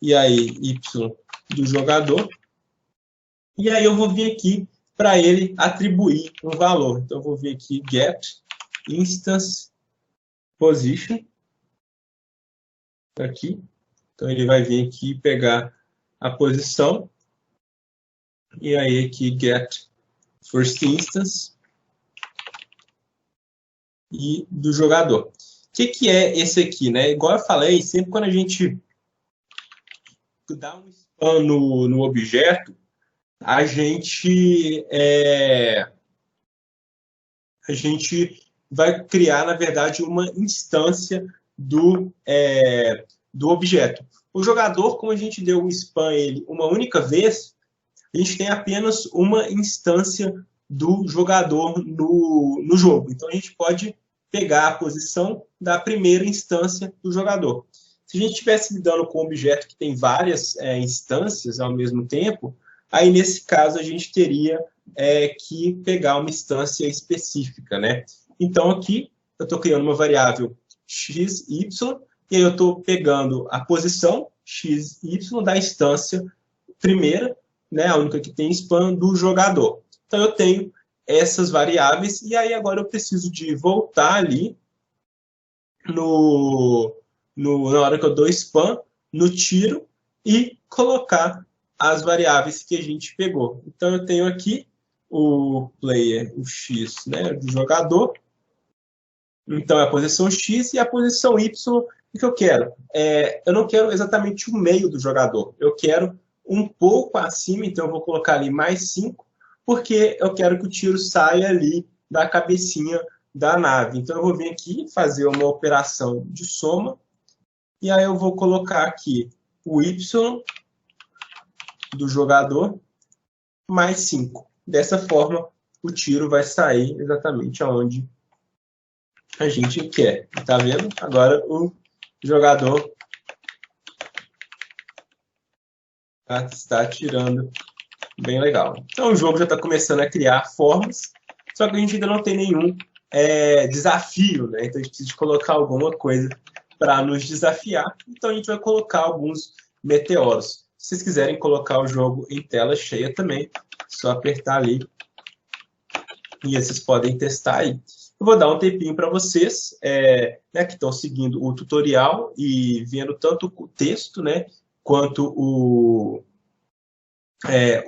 e aí y do jogador. E aí eu vou vir aqui para ele atribuir um valor. Então, eu vou vir aqui, get instance position. Aqui. Então, ele vai vir aqui e pegar a posição. E aí aqui, get first instance. E do jogador. O que é esse aqui, né? Igual eu falei, sempre quando a gente dá um span no objeto, a gente vai criar, na verdade, uma instância do objeto. O jogador, como a gente deu um span ele uma única vez, a gente tem apenas uma instância do jogador no jogo. Então, a gente pode pegar a posição da primeira instância do jogador. Se a gente estivesse lidando com um objeto que tem várias instâncias ao mesmo tempo, aí, nesse caso, a gente teria que pegar uma instância específica, né? Então, aqui, eu estou criando uma variável x, y, e aí eu estou pegando a posição x, y da instância primeira, né, a única que tem span do jogador. Então, eu tenho essas variáveis, e aí agora eu preciso de voltar ali na hora que eu dou span, no tiro, e colocar as variáveis que a gente pegou. Então, eu tenho aqui o player, o x, né, do jogador. Então, é a posição x e a posição y. O que eu quero? Eu não quero exatamente o meio do jogador. Eu quero um pouco acima, então eu vou colocar ali mais 5, porque eu quero que o tiro saia ali da cabecinha da nave. Então, eu vou vir aqui fazer uma operação de soma, e aí eu vou colocar aqui o y do jogador mais 5. Dessa forma, o tiro vai sair exatamente aonde a gente quer. Tá vendo? Agora o jogador está atirando bem legal. Então o jogo já está começando a criar formas, só que a gente ainda não tem nenhum desafio, né? Então a gente precisa de colocar alguma coisa para nos desafiar. Então a gente vai colocar alguns meteoros. Se vocês quiserem colocar o jogo em tela cheia também, é só apertar ali e vocês podem testar aí. Eu vou dar um tempinho para vocês né, que estão seguindo o tutorial e vendo tanto o texto, né, quanto o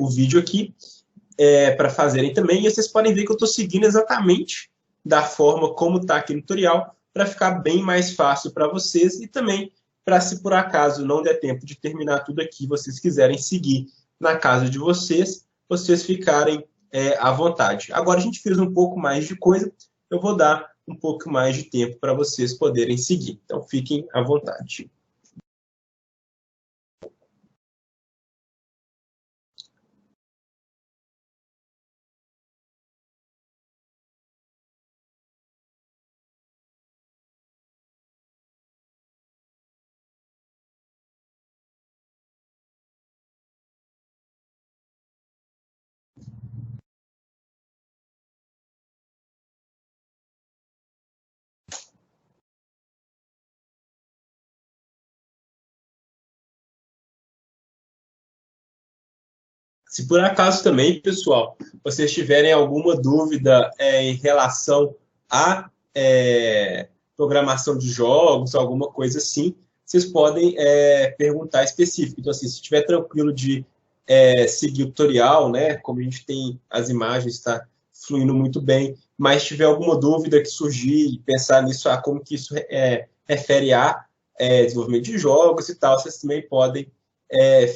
vídeo aqui, para fazerem também. E vocês podem ver que eu estou seguindo exatamente da forma como está aqui no tutorial, para ficar bem mais fácil para vocês e também para, se por acaso não der tempo de terminar tudo aqui, vocês quiserem seguir na casa de vocês, vocês ficarem à vontade. Agora a gente fez um pouco mais de coisa, eu vou dar um pouco mais de tempo para vocês poderem seguir. Então fiquem à vontade. Se por acaso também, pessoal, vocês tiverem alguma dúvida em relação à programação de jogos, alguma coisa assim, vocês podem perguntar específico. Então, assim, se estiver tranquilo de seguir o tutorial, né, como a gente tem as imagens, está fluindo muito bem, mas se tiver alguma dúvida que surgir, pensar nisso, como que isso refere a desenvolvimento de jogos e tal, vocês também podem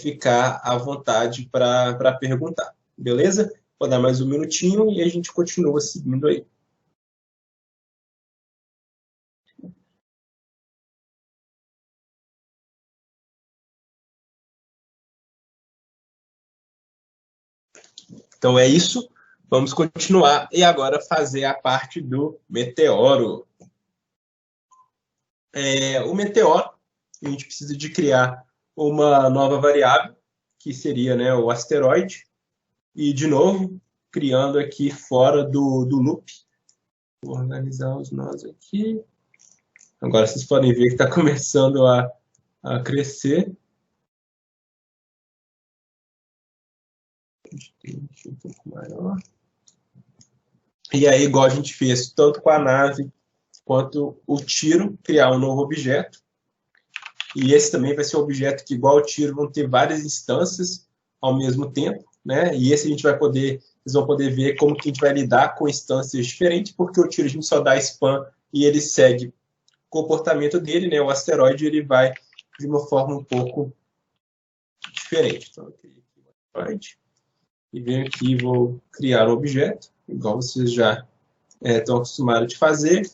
ficar à vontade para perguntar, beleza? Vou dar mais um minutinho e a gente continua seguindo aí. Então é isso, vamos continuar e agora fazer a parte do meteoro. O meteoro, a gente precisa de criar uma nova variável, que seria, né, o asteroide, e de novo, criando aqui fora do loop. Vou organizar os nós aqui. Agora vocês podem ver que está começando a crescer. Deixa um pouco maior. E aí, igual a gente fez tanto com a nave quanto o tiro, criar um novo objeto. E esse também vai ser um objeto que, igual ao tiro, vão ter várias instâncias ao mesmo tempo, né? E esse vocês vão poder ver como que a gente vai lidar com instâncias diferentes, porque o tiro a gente só dá spam e ele segue o comportamento dele, né? O asteroide ele vai de uma forma um pouco diferente. Então, eu criei aqui o asteroide. E venho aqui e vou criar um objeto, igual vocês já estão acostumados de fazer.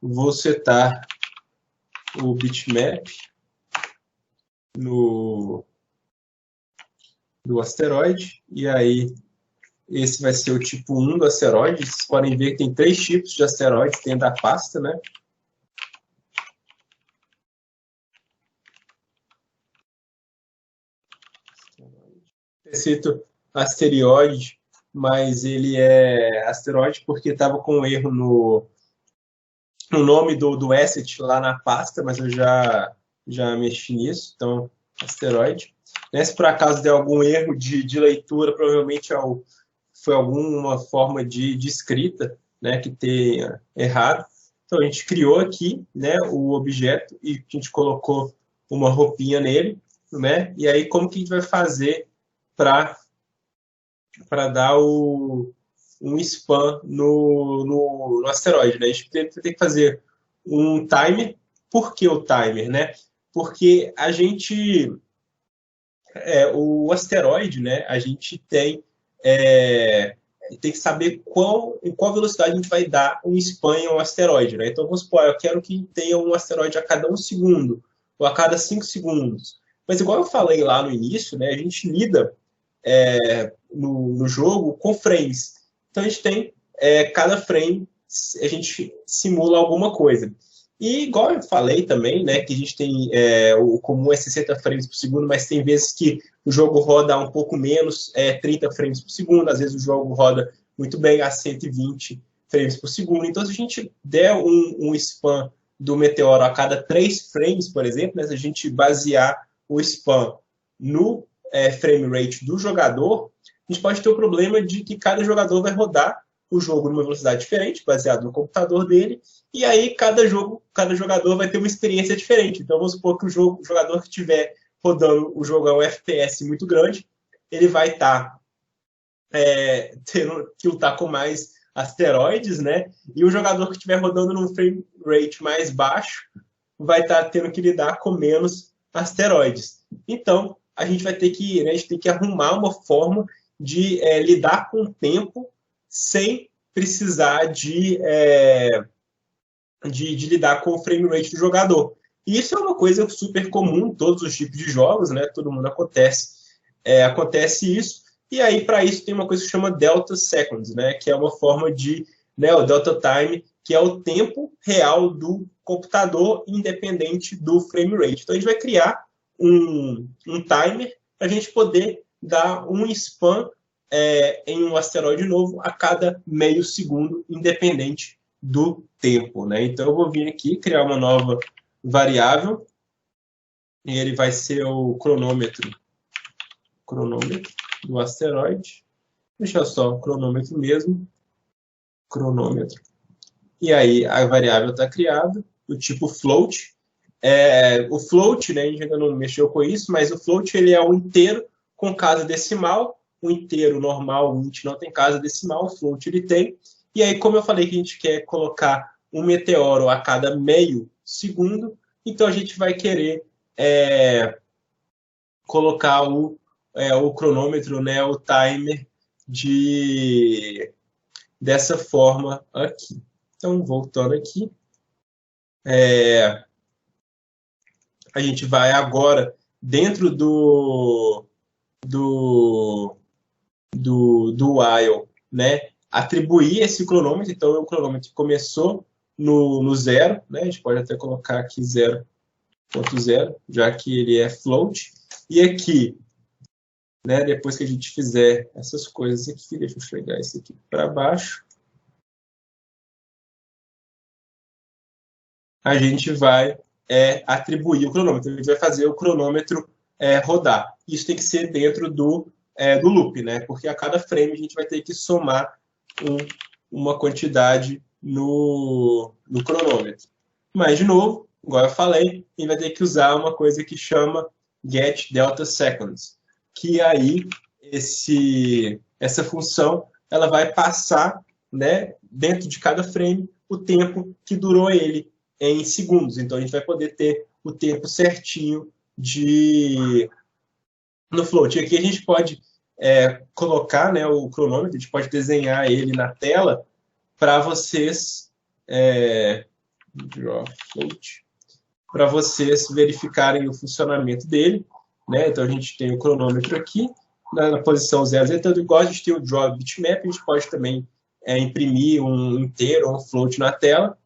Vou setar o bitmap do asteroide. E aí, esse vai ser o tipo 1 do asteroide. Vocês podem ver que tem 3 tipos de asteroides dentro da pasta, né? Escrito asteroide, mas ele é asteroide porque estava com um erro no nome do asset lá na pasta, mas eu já mexi nisso, então asteroide. Se por acaso der algum erro de leitura, provavelmente foi alguma forma de escrita, né, que tenha errado. Então a gente criou aqui, né, o objeto e a gente colocou uma roupinha nele, né? E aí como que a gente vai fazer para dar um spam no asteroide, né? A gente tem que fazer um timer. Por que o timer, né? Porque a gente o asteroide, né? A gente tem que saber em qual velocidade a gente vai dar um spam em um asteroide, né? Então, vamos supor, eu quero que tenha um asteroide a cada 1 segundo ou a cada 5 segundos. Mas, igual eu falei lá no início, né? A gente lida no jogo com frames. Então, a gente tem cada frame, a gente simula alguma coisa. E, igual eu falei também, né, que a gente tem o comum é 60 frames por segundo, mas tem vezes que o jogo roda um pouco menos, 30 frames por segundo, às vezes o jogo roda muito bem a 120 frames por segundo. Então, se a gente der um spam do meteoro a cada 3 frames, por exemplo, né, se a gente basear o spam no frame rate do jogador, a gente pode ter o problema de que cada jogador vai rodar o jogo numa velocidade diferente, baseado no computador dele, e aí cada jogador vai ter uma experiência diferente. Então vamos supor que o jogador que estiver rodando o jogo a um FPS muito grande, ele vai estar tendo que lutar com mais asteroides, né? E o jogador que estiver rodando num frame rate mais baixo vai estar tendo que lidar com menos asteroides. Então, a gente vai ter que, a gente tem que arrumar uma forma de lidar com o tempo sem precisar de lidar com o frame rate do jogador. E isso é uma coisa super comum em todos os tipos de jogos, né? Todo mundo acontece isso. E aí, para isso, tem uma coisa que chama Delta Seconds, né? Que é uma forma de, né, o Delta Time, que é o tempo real do computador, independente do frame rate. Então, a gente vai criar um timer para a gente poder dar um spam em um asteroide novo a cada meio segundo, independente do tempo, né? Então, eu vou vir aqui, criar uma nova variável, e ele vai ser o cronômetro do asteroide. Deixa só o cronômetro mesmo. Cronômetro. E aí, a variável está criada, do tipo float. o float, né, a gente ainda não mexeu com isso, mas o float ele é um inteiro com casa decimal, o inteiro normal, o int não tem casa decimal, o float ele tem. E aí, como eu falei que a gente quer colocar um meteoro a cada meio segundo, então a gente vai querer colocar o cronômetro, né, o timer dessa forma aqui. Então, voltando aqui, a gente vai agora dentro do while, né, atribuir esse cronômetro. Então, o cronômetro começou no zero, né, a gente pode até colocar aqui 0.0, já que ele é float. E aqui, né, depois que a gente fizer essas coisas aqui, deixa eu pegar isso aqui para baixo, a gente vai atribuir o cronômetro. A gente vai fazer o cronômetro rodar. Isso tem que ser dentro do loop, né? Porque a cada frame a gente vai ter que somar uma quantidade no cronômetro. Mas, de novo, igual eu falei, a gente vai ter que usar uma coisa que chama getDeltaSeconds, que aí essa função ela vai passar, né, dentro de cada frame o tempo que durou ele em segundos. Então, a gente vai poder ter o tempo certinho no float. Aqui a gente pode colocar, né, o cronômetro, a gente pode desenhar ele na tela para vocês draw float, para vocês verificarem o funcionamento dele, né? Então, a gente tem o cronômetro aqui, na posição 0, tanto igual a gente tem o draw bitmap, a gente pode também imprimir um inteiro ou um float na tela,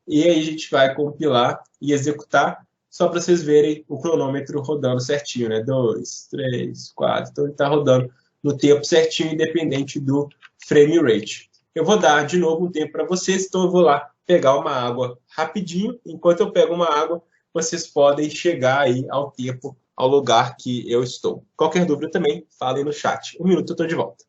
e aí a gente vai compilar e executar, só para vocês verem o cronômetro rodando certinho, né? 2, 3, 4, então ele está rodando no tempo certinho, independente do frame rate. Eu vou dar de novo um tempo para vocês, então eu vou lá pegar uma água rapidinho. Enquanto eu pego uma água, vocês podem chegar aí ao tempo, ao lugar que eu estou. Qualquer dúvida também, falem no chat. 1 minuto eu estou de volta.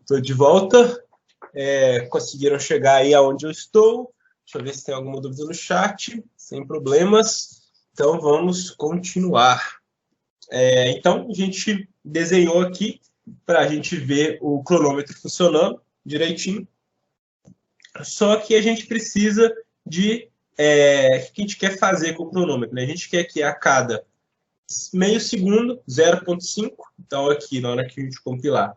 Estou de volta. Conseguiram chegar aí aonde eu estou. Deixa eu ver se tem alguma dúvida no chat. Sem problemas. Então, vamos continuar. Então, a gente desenhou aqui para a gente ver o cronômetro funcionando direitinho. Só que a gente precisa de... o que a gente quer fazer com o cronômetro, né? A gente quer que a cada meio segundo, 0.5, então aqui, na hora que a gente compilar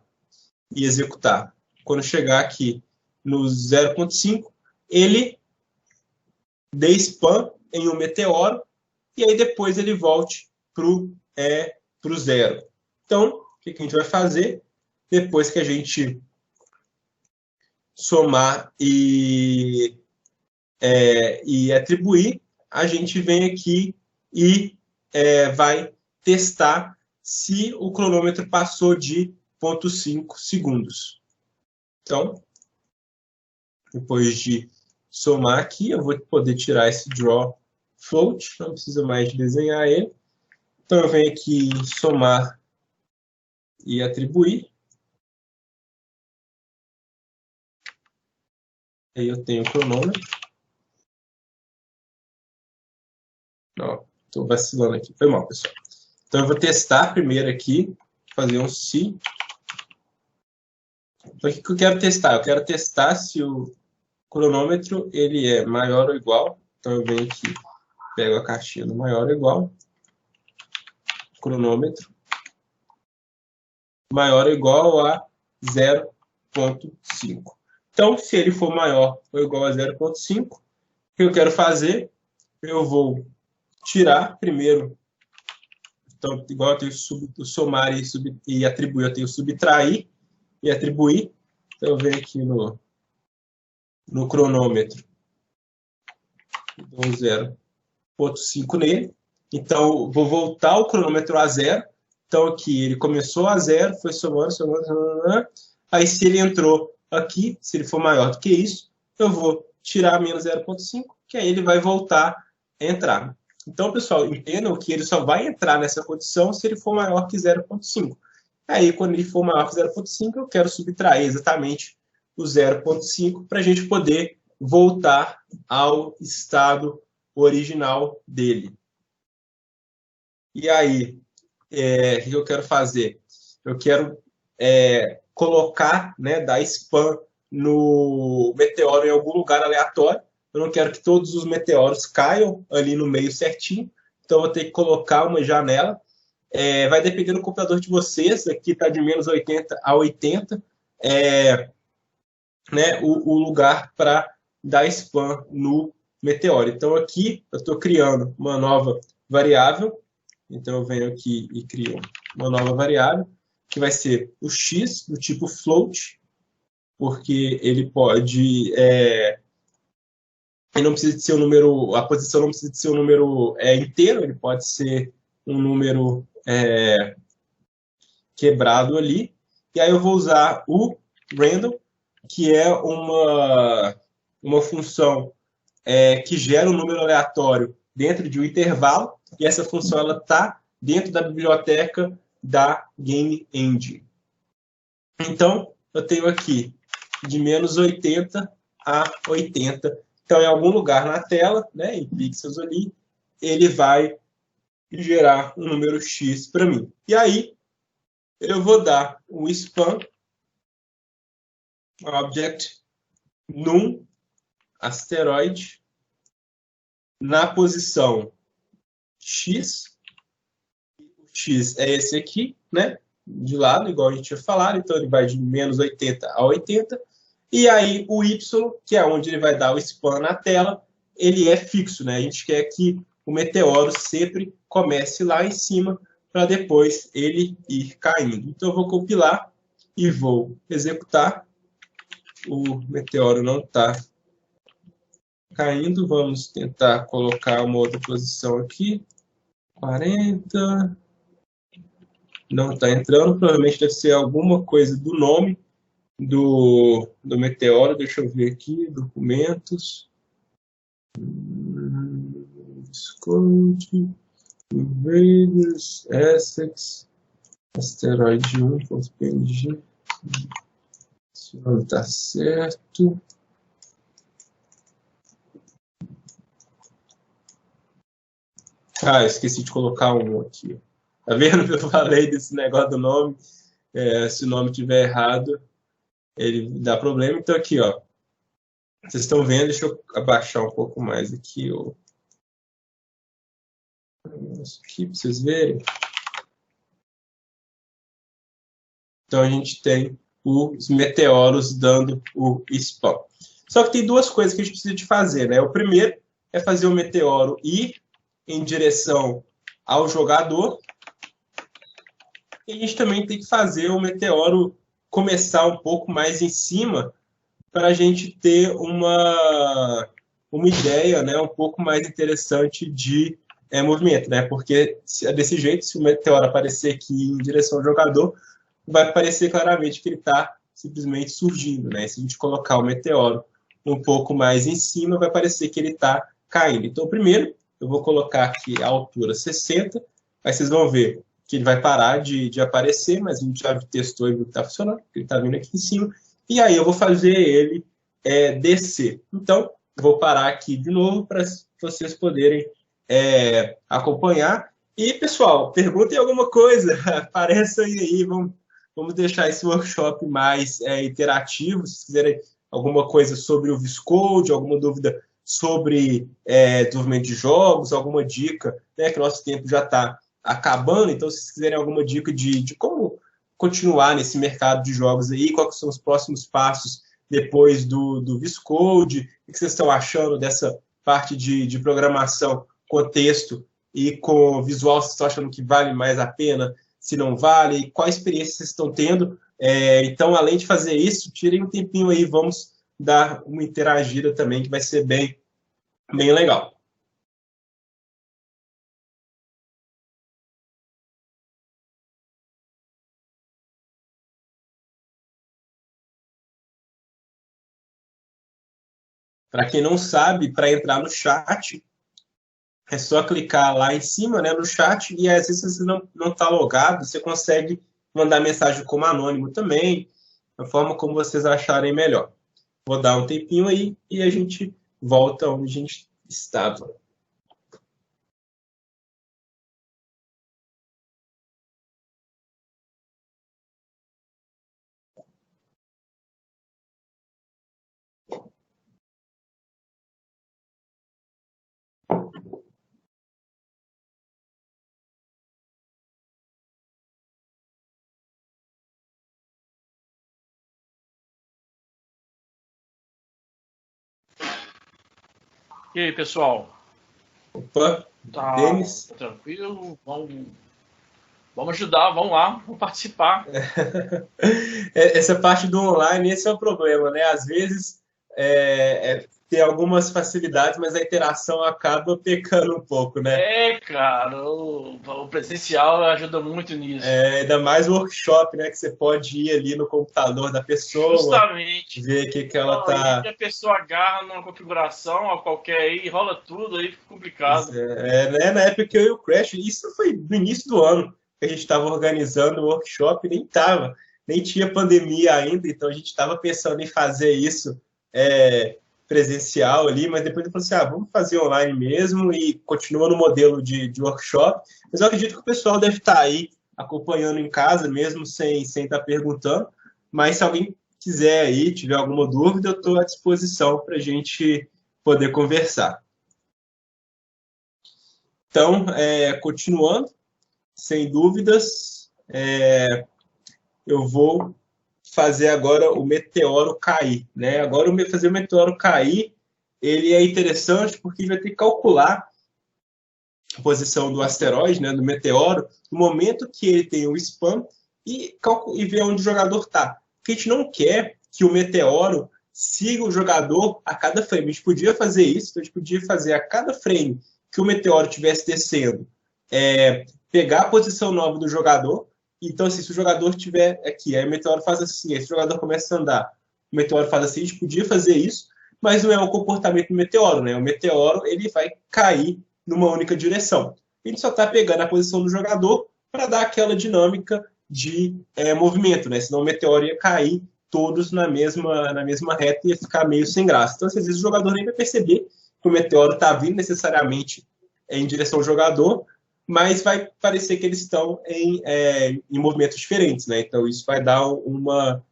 e executar, quando chegar aqui no 0,5, ele dê spam em um meteoro, e aí depois ele volte para o zero. Então, o que a gente vai fazer? Depois que a gente somar e atribuir, a gente vem aqui e vai testar se o cronômetro passou de 0,5 segundos. Então, depois de somar aqui, eu vou poder tirar esse draw float, não precisa mais de desenhar ele. Então, eu venho aqui em somar e atribuir. Aí eu tenho o cronômetro. Não, estou vacilando aqui. Foi mal, pessoal. Então, eu vou testar primeiro aqui, fazer um se. Então, o que eu quero testar? Eu quero testar se o cronômetro ele é maior ou igual. Então, eu venho aqui, pego a caixinha do maior ou igual. Cronômetro maior ou igual a 0,5. Então, se ele for maior ou igual a 0,5, o que eu quero fazer? Eu vou tirar primeiro. Então, igual eu tenho somar e atribuir, eu tenho subtrair e atribuir. Então, eu venho aqui no cronômetro, dou 0,5 nele. Então, vou voltar o cronômetro a 0. Então, aqui ele começou a 0, foi somando. Aí, se ele entrou aqui, se ele for maior do que isso, eu vou tirar menos 0,5, que aí ele vai voltar a entrar. Então, pessoal, entendam que ele só vai entrar nessa condição se ele for maior que 0,5. Aí, quando ele for maior que 0,5, eu quero subtrair exatamente o 0,5 para a gente poder voltar ao estado original dele. E aí, o que eu quero fazer? Eu quero colocar, dar spam no meteoro em algum lugar aleatório. Eu não quero que todos os meteoros caiam ali no meio certinho. Então, eu vou ter que colocar uma janela. Vai depender do computador de vocês. Aqui está de menos 80 a 80. O lugar para dar spam no meteoro. Então, aqui eu estou criando uma nova variável. Então, eu venho aqui e crio uma nova variável, que vai ser o x, do tipo float, porque ele pode... ele não precisa de ser um número... A posição não precisa de ser um número inteiro, ele pode ser um número quebrado ali. E aí eu vou usar o random, que é uma função que gera um número aleatório dentro de um intervalo, e essa função está dentro da biblioteca da Game Engine. Então, eu tenho aqui de menos 80 a 80. Então, em algum lugar na tela, em pixels ali, ele vai gerar um número X para mim. E aí, eu vou dar um span object num asteroide na posição X. O X é esse aqui, de lado, igual a gente tinha falado. Então, ele vai de menos 80 a 80. E aí, o Y, que é onde ele vai dar o span na tela, ele é fixo, A gente quer que o meteoro sempre comece lá em cima para depois ele ir caindo. Então, eu vou compilar e vou executar. O meteoro não está caindo. Vamos tentar colocar uma outra posição aqui. 40. Não está entrando. Provavelmente deve ser alguma coisa do nome do meteoro. Deixa eu ver aqui. Documentos. Discord. Invaders. Essex. Asteroide 1.png. Isso não está certo. Esqueci de colocar um aqui. Tá vendo que eu falei desse negócio do nome? Se o nome estiver errado, ele dá problema. Então, aqui, ó. Vocês estão vendo? Deixa eu abaixar um pouco mais aqui. Aqui, para vocês verem. Então, a gente tem os meteoros dando o spam. Só que tem duas coisas que a gente precisa de fazer, né? O primeiro é fazer o meteoro ir em direção ao jogador, e a gente também tem que fazer o meteoro começar um pouco mais em cima para a gente ter uma ideia, né, um pouco mais interessante de movimento, né? Porque desse jeito, se o meteoro aparecer aqui em direção ao jogador, vai parecer claramente que ele está simplesmente surgindo, né? Se a gente colocar o meteoro um pouco mais em cima, vai parecer que ele está caindo. Então, primeiro, eu vou colocar aqui a altura 60, aí vocês vão ver que ele vai parar de aparecer, mas a gente já testou e viu que está funcionando, ele está vindo aqui em cima, e aí eu vou fazer ele descer. Então, vou parar aqui de novo para vocês poderem acompanhar. E, pessoal, perguntem alguma coisa, apareçam aí, vamos deixar esse workshop mais interativo. Se quiserem alguma coisa sobre o VS alguma dúvida sobre desenvolvimento de jogos, alguma dica, né, que o nosso tempo já está acabando, então se vocês quiserem alguma dica de como continuar nesse mercado de jogos aí, quais são os próximos passos depois do VS Code, o que vocês estão achando dessa parte de programação com texto e com visual, vocês estão achando que vale mais a pena, se não vale, qual experiência vocês estão tendo. Então, além de fazer isso, tirem um tempinho aí, vamos dar uma interagida também, que vai ser bem legal. Para quem não sabe, para entrar no chat, é só clicar lá em cima, né, no chat, e às vezes você não está logado, você consegue mandar mensagem como anônimo também, da forma como vocês acharem melhor. Vou dar um tempinho aí e a gente volta onde a gente estava. E aí, pessoal? Opa, Tá Denis? tranquilo? Vamos ajudar, vamos lá, vamos participar. Essa parte do online, esse é o problema, né? Às vezes tem algumas facilidades, mas a interação acaba pecando um pouco, né? Cara, o presencial ajuda muito nisso. Ainda mais o workshop, né? Que você pode ir ali no computador da pessoa, Justamente. ver o que ela tá... E a pessoa agarra numa configuração a qualquer aí, rola tudo, aí fica complicado. Né? Na época que eu e o Crash, isso foi no início do ano, que a gente estava organizando o workshop, nem tinha pandemia ainda, então a gente estava pensando em fazer isso presencial ali, mas depois eu falei assim, vamos fazer online mesmo e continua no modelo de workshop. Mas eu acredito que o pessoal deve estar aí acompanhando em casa mesmo, sem estar perguntando. Mas se alguém quiser aí, tiver alguma dúvida, eu estou à disposição para a gente poder conversar. Então, continuando, sem dúvidas, eu vou fazer agora o meteoro cair, né? Agora, fazer o meteoro cair, ele é interessante porque a gente vai ter que calcular a posição do asteroide, né, do meteoro, no momento que ele tem o spam e ver onde o jogador está. Porque a gente não quer que o meteoro siga o jogador a cada frame. A gente podia fazer isso, então a gente podia fazer a cada frame que o meteoro estivesse descendo, pegar a posição nova do jogador. Então, assim, se o jogador estiver aqui, aí o meteoro faz assim, aí se o jogador começa a andar, o meteoro faz assim, a gente podia fazer isso, mas não é o comportamento do meteoro, né? O meteoro, ele vai cair numa única direção. A gente só está pegando a posição do jogador para dar aquela dinâmica de movimento, né? Senão o meteoro ia cair todos na mesma reta e ia ficar meio sem graça. Então, às vezes, o jogador nem vai perceber que o meteoro está vindo necessariamente em direção ao jogador, mas vai parecer que eles estão em movimentos diferentes, né? Então, isso vai dar uma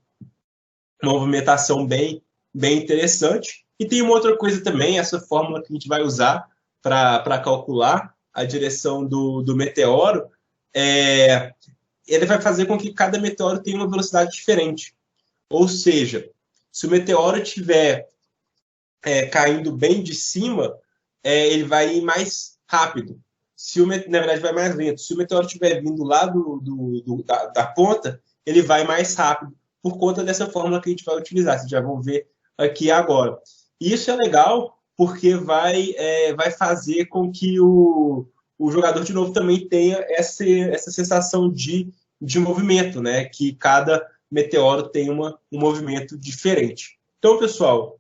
movimentação bem interessante. E tem uma outra coisa também, essa fórmula que a gente vai usar para calcular a direção do meteoro, ele vai fazer com que cada meteoro tenha uma velocidade diferente. Ou seja, se o meteoro estiver caindo bem de cima, ele vai ir mais rápido. Na verdade, vai mais lento. Se o meteoro estiver vindo lá da ponta, ele vai mais rápido, por conta dessa fórmula que a gente vai utilizar. Vocês já vão ver aqui agora. E isso é legal, porque vai fazer com que o jogador, de novo, também tenha essa sensação de movimento, né? Que cada meteoro tem um movimento diferente. Então, pessoal,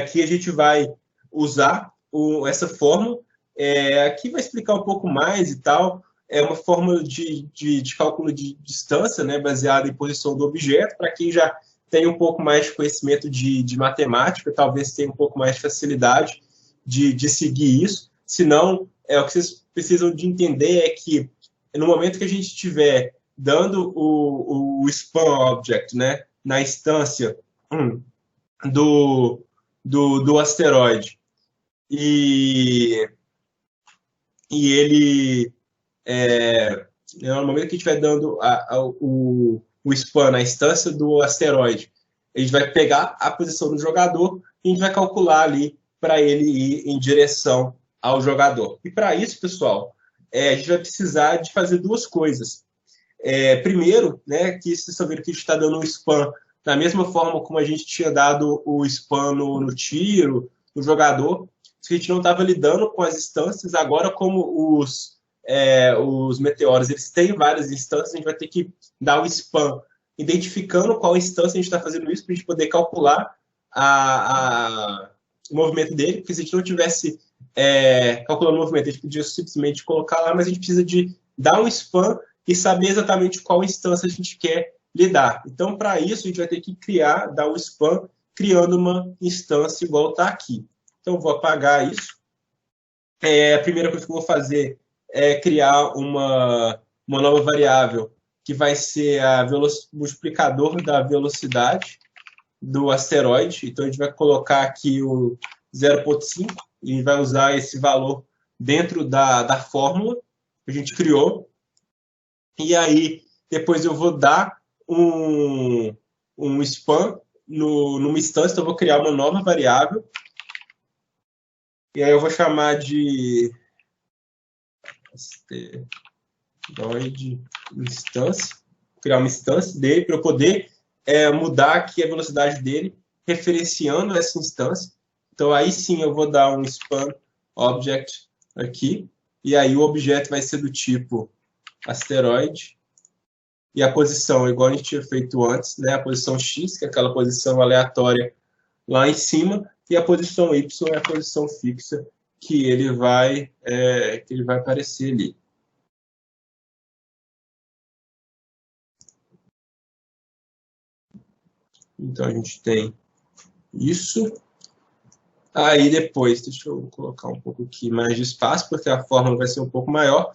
aqui a gente vai usar essa fórmula. Aqui vai explicar um pouco mais e tal. É uma fórmula de cálculo de distância, né, baseada em posição do objeto. Para quem já tem um pouco mais de conhecimento de matemática, talvez tenha um pouco mais de facilidade de seguir isso. Se não, o que vocês precisam de entender é que no momento que a gente estiver dando o span object, né, na instância do asteroide, e ele, no momento que a gente estiver dando o span na instância do asteroide, a gente vai pegar a posição do jogador e a gente vai calcular ali para ele ir em direção ao jogador. E para isso, pessoal, a gente vai precisar de fazer duas coisas. Primeiro, né, que vocês estão vendo que a gente está dando um span da mesma forma como a gente tinha dado o span no tiro, no jogador, que a gente não estava lidando com as instâncias. Agora, como os meteoros eles têm várias instâncias, a gente vai ter que dar o span, identificando qual instância a gente está fazendo isso, para a gente poder calcular o movimento dele, porque se a gente não tivesse calculando o movimento, a gente podia simplesmente colocar lá, mas a gente precisa de dar um span e saber exatamente qual instância a gente quer lidar. Então, para isso, a gente vai ter que dar um span, criando uma instância igual está aqui. Então, eu vou apagar isso. A primeira coisa que eu vou fazer é criar uma nova variável, que vai ser o multiplicador da velocidade do asteroide. Então, a gente vai colocar aqui o 0,5 e vai usar esse valor dentro da fórmula que a gente criou. E aí, depois eu vou dar um span numa instância, então eu vou criar uma nova variável. E aí eu vou chamar de asteroide instância, criar uma instância dele para eu poder mudar aqui a velocidade dele, referenciando essa instância. Então aí sim eu vou dar um span object aqui, e aí o objeto vai ser do tipo asteroide, e a posição, igual a gente tinha feito antes, né, a posição X, que é aquela posição aleatória lá em cima, e a posição Y é a posição fixa que ele vai aparecer ali. Então, a gente tem isso. Aí, depois, deixa eu colocar um pouco aqui mais de espaço, porque a fórmula vai ser um pouco maior.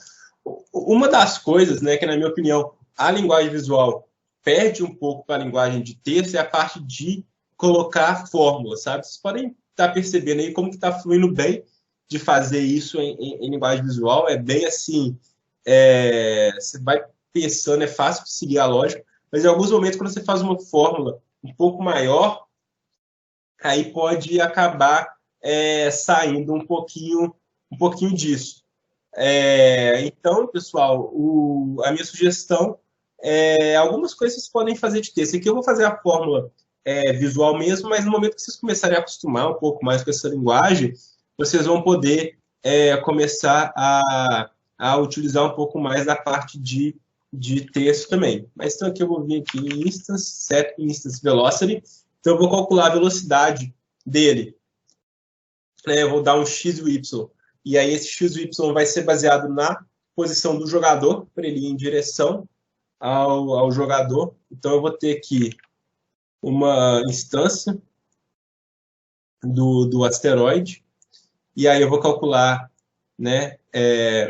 Uma das coisas, né, que, na minha opinião, a linguagem visual perde um pouco para a linguagem de texto é a parte de colocar fórmula, sabe? Vocês podem estar percebendo aí como que está fluindo bem de fazer isso em linguagem visual. É bem assim, você vai pensando, é fácil de seguir a lógica, mas em alguns momentos, quando você faz uma fórmula um pouco maior, aí pode acabar saindo um pouquinho disso. Então, pessoal, a minha sugestão algumas coisas vocês podem fazer de texto. Aqui eu vou fazer a fórmula visual mesmo, mas no momento que vocês começarem a acostumar um pouco mais com essa linguagem, vocês vão poder começar a utilizar um pouco mais da parte de texto também. Mas então aqui eu vou vir aqui em instance, set instance velocity. Então eu vou calcular a velocidade dele. Eu vou dar um x e um y. E aí esse x e y vai ser baseado na posição do jogador, para ele ir em direção ao jogador. Então eu vou ter aqui uma instância do asteroide, e aí eu vou calcular, né,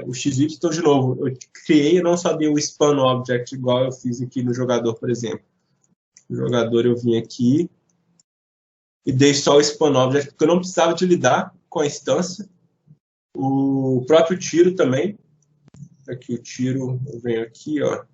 o x e y. Então, de novo, eu não só dei o span object igual eu fiz aqui no jogador, por exemplo. No jogador eu vim aqui e dei só o span object, porque eu não precisava de lidar com a instância. O próprio tiro também. Aqui o tiro, eu venho aqui, ó.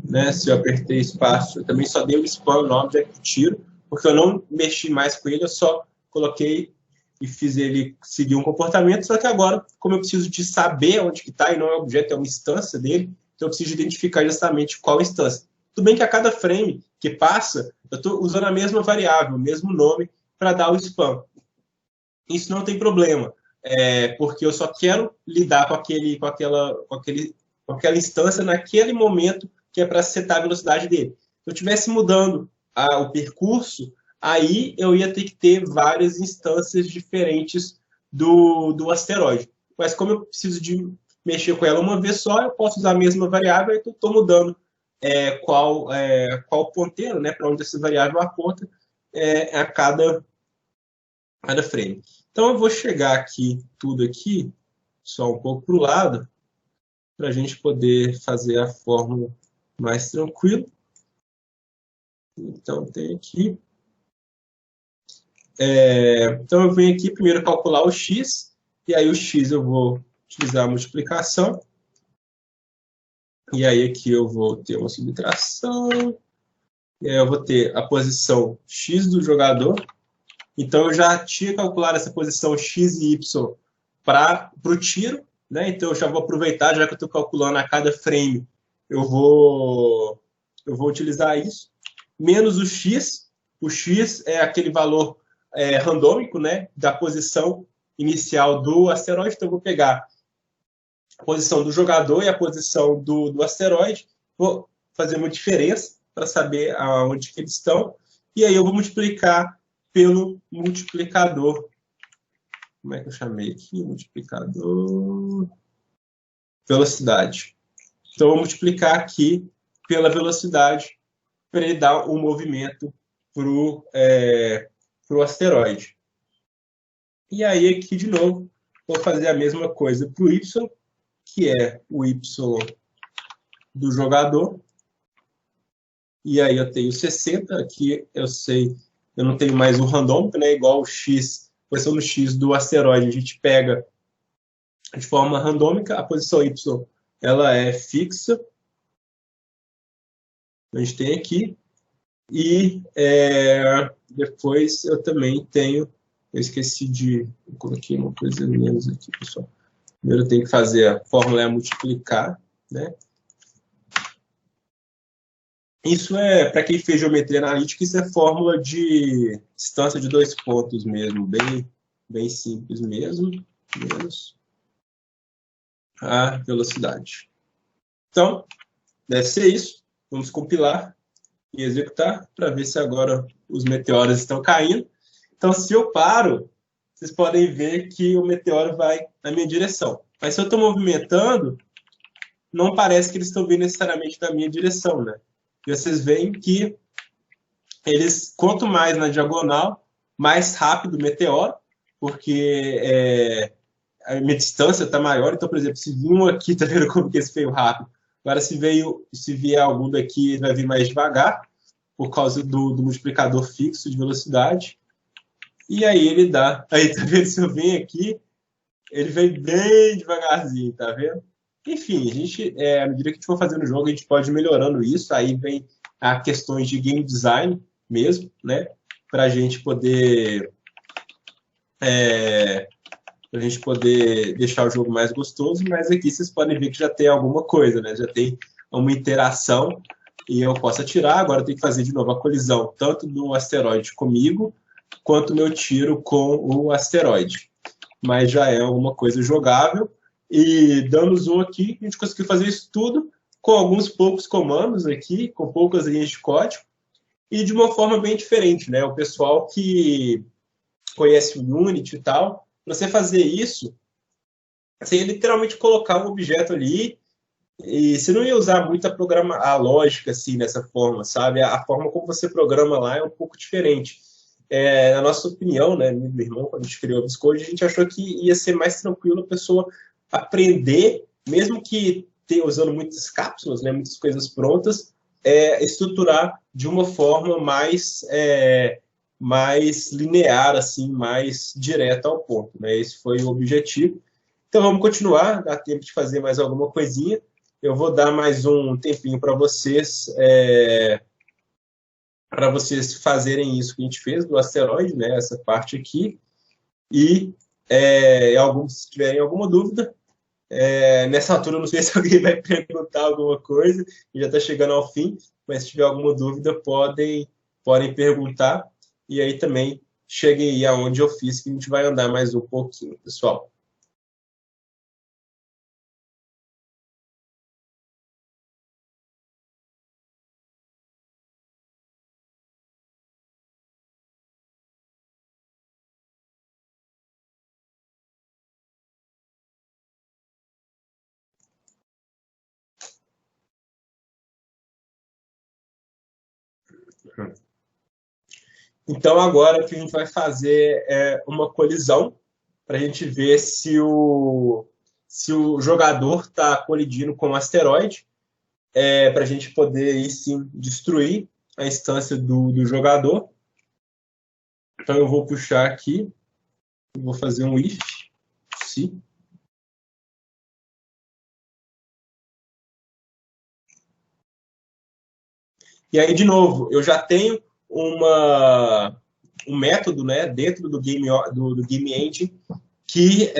né? Se eu apertei espaço, eu também só dei o span no object tiro, porque eu não mexi mais com ele, eu só coloquei e fiz ele seguir um comportamento, só que agora, como eu preciso de saber onde que está, e não é um objeto, é uma instância dele, então eu preciso identificar justamente qual instância. Tudo bem que a cada frame que passa, eu estou usando a mesma variável, o mesmo nome, para dar o span. Isso não tem problema, porque eu só quero lidar com aquela instância naquele momento que é para setar a velocidade dele. Se eu estivesse mudando o percurso, aí eu ia ter que ter várias instâncias diferentes do asteroide. Mas como eu preciso de mexer com ela uma vez só, eu posso usar a mesma variável, então estou mudando qual ponteiro, né, para onde essa variável aponta a cada frame. Então eu vou chegar aqui, tudo aqui, só um pouco para o lado, para a gente poder fazer a fórmula mais tranquilo. Então tem aqui. Então eu venho aqui primeiro calcular o x, e aí o x eu vou utilizar a multiplicação. E aí aqui eu vou ter uma subtração, e aí eu vou ter a posição x do jogador. Então eu já tinha calculado essa posição x e y para o tiro, né? Então eu já vou aproveitar, já que eu estou calculando a cada frame, eu vou utilizar isso. Menos o x é aquele valor randômico, né, da posição inicial do asteroide. Então eu vou pegar a posição do jogador e a posição do asteroide, vou fazer uma diferença para saber aonde que eles estão, e aí eu vou multiplicar pelo multiplicador. Como é que eu chamei aqui? Multiplicador velocidade. Então, eu vou multiplicar aqui pela velocidade para ele dar um movimento para o asteroide. E aí, aqui de novo, vou fazer a mesma coisa para o y, que é o y do jogador. E aí eu tenho 60, aqui eu sei, eu não tenho mais o randômico, né? Igual o x, a posição do x do asteroide, a gente pega de forma randômica, a posição y ela é fixa. A gente tem aqui. E depois eu também tenho, eu esqueci eu coloquei uma coisa menos aqui, pessoal. Primeiro eu tenho que fazer a fórmula é multiplicar, né? Isso para quem fez geometria analítica, isso é fórmula de distância de 2 pontos mesmo, bem simples mesmo, menos a velocidade. Então, deve ser isso. Vamos compilar e executar para ver se agora os meteoros estão caindo. Então, se eu paro, vocês podem ver que o meteoro vai na minha direção. Mas se eu estou movimentando, não parece que eles estão vindo necessariamente na minha direção, né? E vocês veem que eles, quanto mais na diagonal, mais rápido o meteoro, porque a minha distância está maior. Então, por exemplo, se vir um aqui, tá vendo como que esse veio rápido? Agora, se vier algum daqui, ele vai vir mais devagar, por causa do multiplicador fixo de velocidade. E aí ele dá. Aí, tá vendo? Se eu venho aqui, ele vem bem devagarzinho, tá vendo? Enfim, a gente, à medida que a gente for fazendo o jogo, a gente pode ir melhorando isso. Aí vem a questões de game design mesmo, né? Para a gente poder deixar o jogo mais gostoso. Mas aqui vocês podem ver que já tem alguma coisa, né? Já tem uma interação e eu posso atirar. Agora eu tenho que fazer de novo a colisão, tanto do asteroide comigo, quanto o meu tiro com o asteroide. Mas já é alguma coisa jogável. E dando zoom aqui, a gente conseguiu fazer isso tudo com alguns poucos comandos aqui, com poucas linhas de código, e de uma forma bem diferente, né? O pessoal que conhece o Unity e tal, para você fazer isso, você ia literalmente colocar um objeto ali, e você não ia usar muito a lógica assim, dessa forma, sabe? A forma como você programa lá é um pouco diferente. Na nossa opinião, né, meu irmão, quando a gente criou o Viscode, a gente achou que ia ser mais tranquilo a pessoa aprender, mesmo que usando muitas cápsulas, né, muitas coisas prontas, estruturar de uma forma mais linear, assim, mais direta ao ponto, né? Esse foi o objetivo. Então vamos continuar, dá tempo de fazer mais alguma coisinha. eu vou dar mais um tempinho para vocês fazerem isso que a gente fez do asteroide, né? Essa parte aqui. E se tiverem alguma dúvida, nessa altura eu não sei se alguém vai perguntar alguma coisa, já está chegando ao fim, mas se tiver alguma dúvida, podem perguntar. E aí também cheguem aí aonde eu fiz, que a gente vai andar mais um pouquinho, pessoal. Então, agora o que a gente vai fazer é uma colisão para a gente ver se o jogador está colidindo com o asteroide, para a gente poder, aí sim, destruir a instância do jogador. Então, eu vou puxar aqui, vou fazer um if, se. E aí, de novo, eu já tenho um método, né, dentro do Game Engine que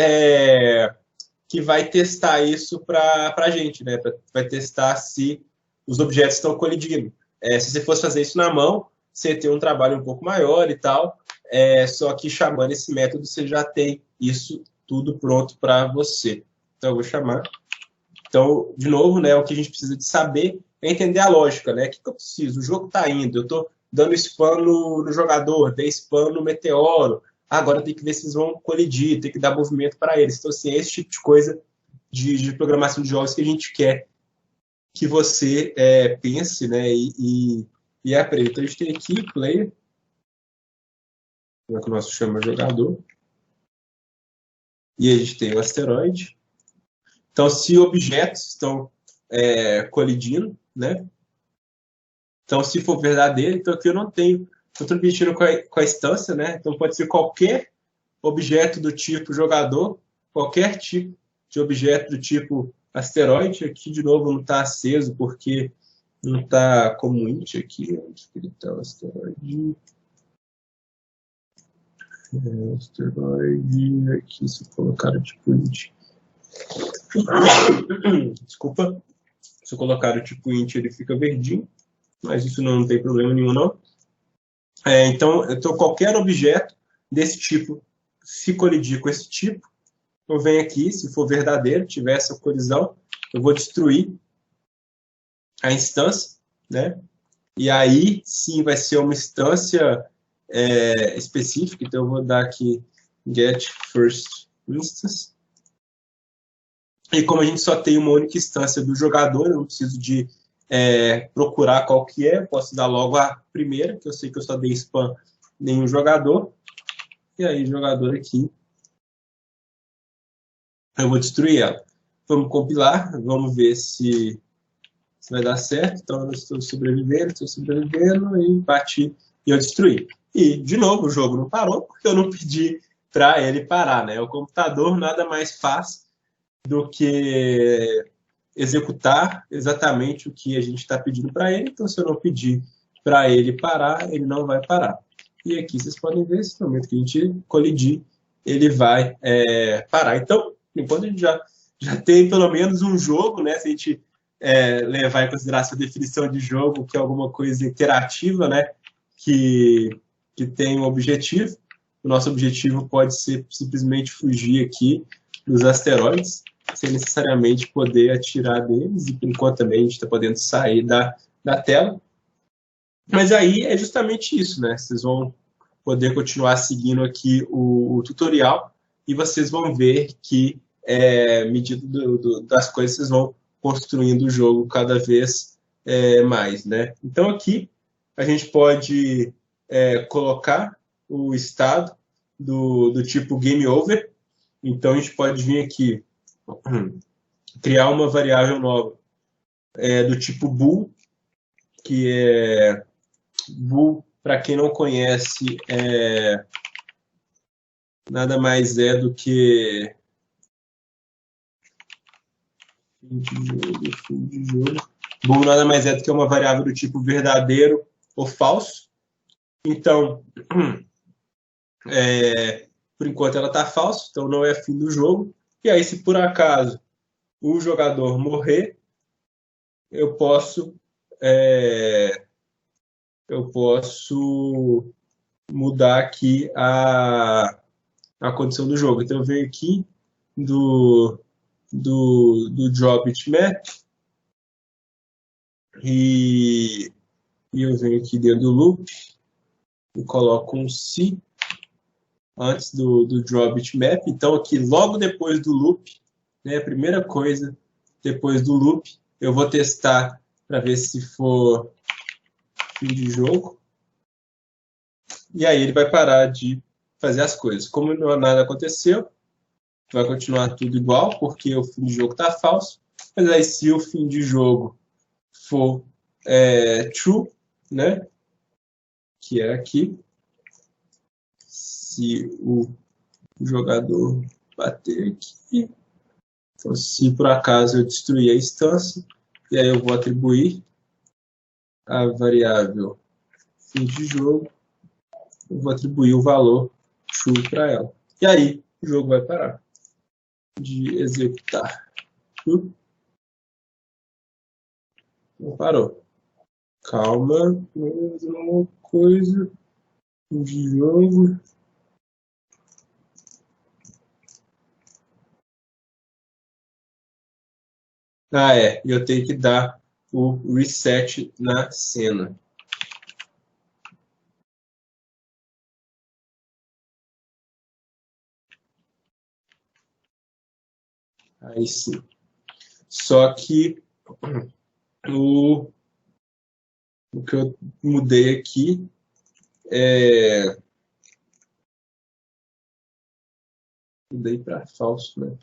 vai testar isso para a gente, né? Vai testar se os objetos estão colidindo. Se você fosse fazer isso na mão, você ia ter um trabalho um pouco maior e tal, só que chamando esse método, você já tem isso tudo pronto para você. Então, eu vou chamar. Então, de novo, né, o que a gente precisa de saber é entender a lógica, né? O que eu preciso? O jogo está indo, eu estou dando spam no jogador, dei spam no meteoro, agora tem que ver se eles vão colidir, tem que dar movimento para eles. Então, assim, é esse tipo de coisa de programação de jogos que a gente quer que você pense, né, e aprenda. Então, a gente tem aqui player, que é o nosso chama jogador, e a gente tem o asteroide. Então, se objetos estão colidindo, né? Então, se for verdadeiro, então aqui eu não tenho, estou transmitindo com a instância, né? Então, pode ser qualquer objeto do tipo jogador, qualquer tipo de objeto do tipo asteroide. Aqui, de novo, não está aceso, porque não está como int aqui. Onde ele está o asteroide? Asteroide, aqui, se colocar o tipo int. Desculpa. Se eu colocar o tipo int, ele fica verdinho, mas isso não tem problema nenhum, não. Então, qualquer objeto desse tipo, se colidir com esse tipo, eu venho aqui, se for verdadeiro, tiver essa colisão, eu vou destruir a instância, né? E aí, sim, vai ser uma instância específica, então eu vou dar aqui get first instance. E como a gente só tem uma única instância do jogador, eu não preciso de procurar qual que é, posso dar logo a primeira, que eu sei que eu só dei spam nenhum jogador. E aí, jogador aqui, eu vou destruir ela. Vamos compilar, vamos ver se vai dar certo. Então, eu estou sobrevivendo, e bati e eu destruí. E, de novo, o jogo não parou, porque eu não pedi para ele parar, né? O computador nada mais faz do que executar exatamente o que a gente está pedindo para ele. Então, se eu não pedir para ele parar, ele não vai parar. E aqui vocês podem ver, esse momento que a gente colidir, ele vai parar. Então, enquanto a gente já tem pelo menos um jogo, né? Se a gente levar em consideração a definição de jogo, que é alguma coisa interativa, né? Que tem um objetivo. O nosso objetivo pode ser simplesmente fugir aqui dos asteroides, sem necessariamente poder atirar deles, e por enquanto também a gente está podendo sair da tela. Mas aí é justamente isso, né? Vocês vão poder continuar seguindo aqui o tutorial e vocês vão ver que, medida das coisas, vocês vão construindo o jogo cada vez mais, né? Então aqui a gente pode colocar o estado do tipo game over. Então a gente pode vir aqui criar uma variável nova do tipo bool, que é bool, para quem não conhece, nada mais é do que Fim de jogo. Bool nada mais é do que uma variável do tipo verdadeiro ou falso. Então, por enquanto ela está falsa, então não é fim do jogo. E aí, se por acaso o jogador morrer, eu posso mudar aqui a condição do jogo. Então eu venho aqui do draw bitmap e eu venho aqui dentro do loop e coloco um se antes do draw bitmap. Então aqui logo depois do loop, né, a primeira coisa depois do loop, eu vou testar para ver se for fim de jogo. E aí ele vai parar de fazer as coisas. Como nada aconteceu, vai continuar tudo igual, porque o fim de jogo está falso. Mas aí se o fim de jogo for true, né, que é aqui, se o jogador bater aqui, então, se por acaso eu destruir a instância, e aí eu vou atribuir a variável fim de jogo, eu vou atribuir o valor true para ela. E aí o jogo vai parar de executar. Não parou. Calma, vamos fazer uma coisa de jogo. Eu tenho que dar o reset na cena. Aí sim. Só que o que eu mudei aqui mudei para falso, né?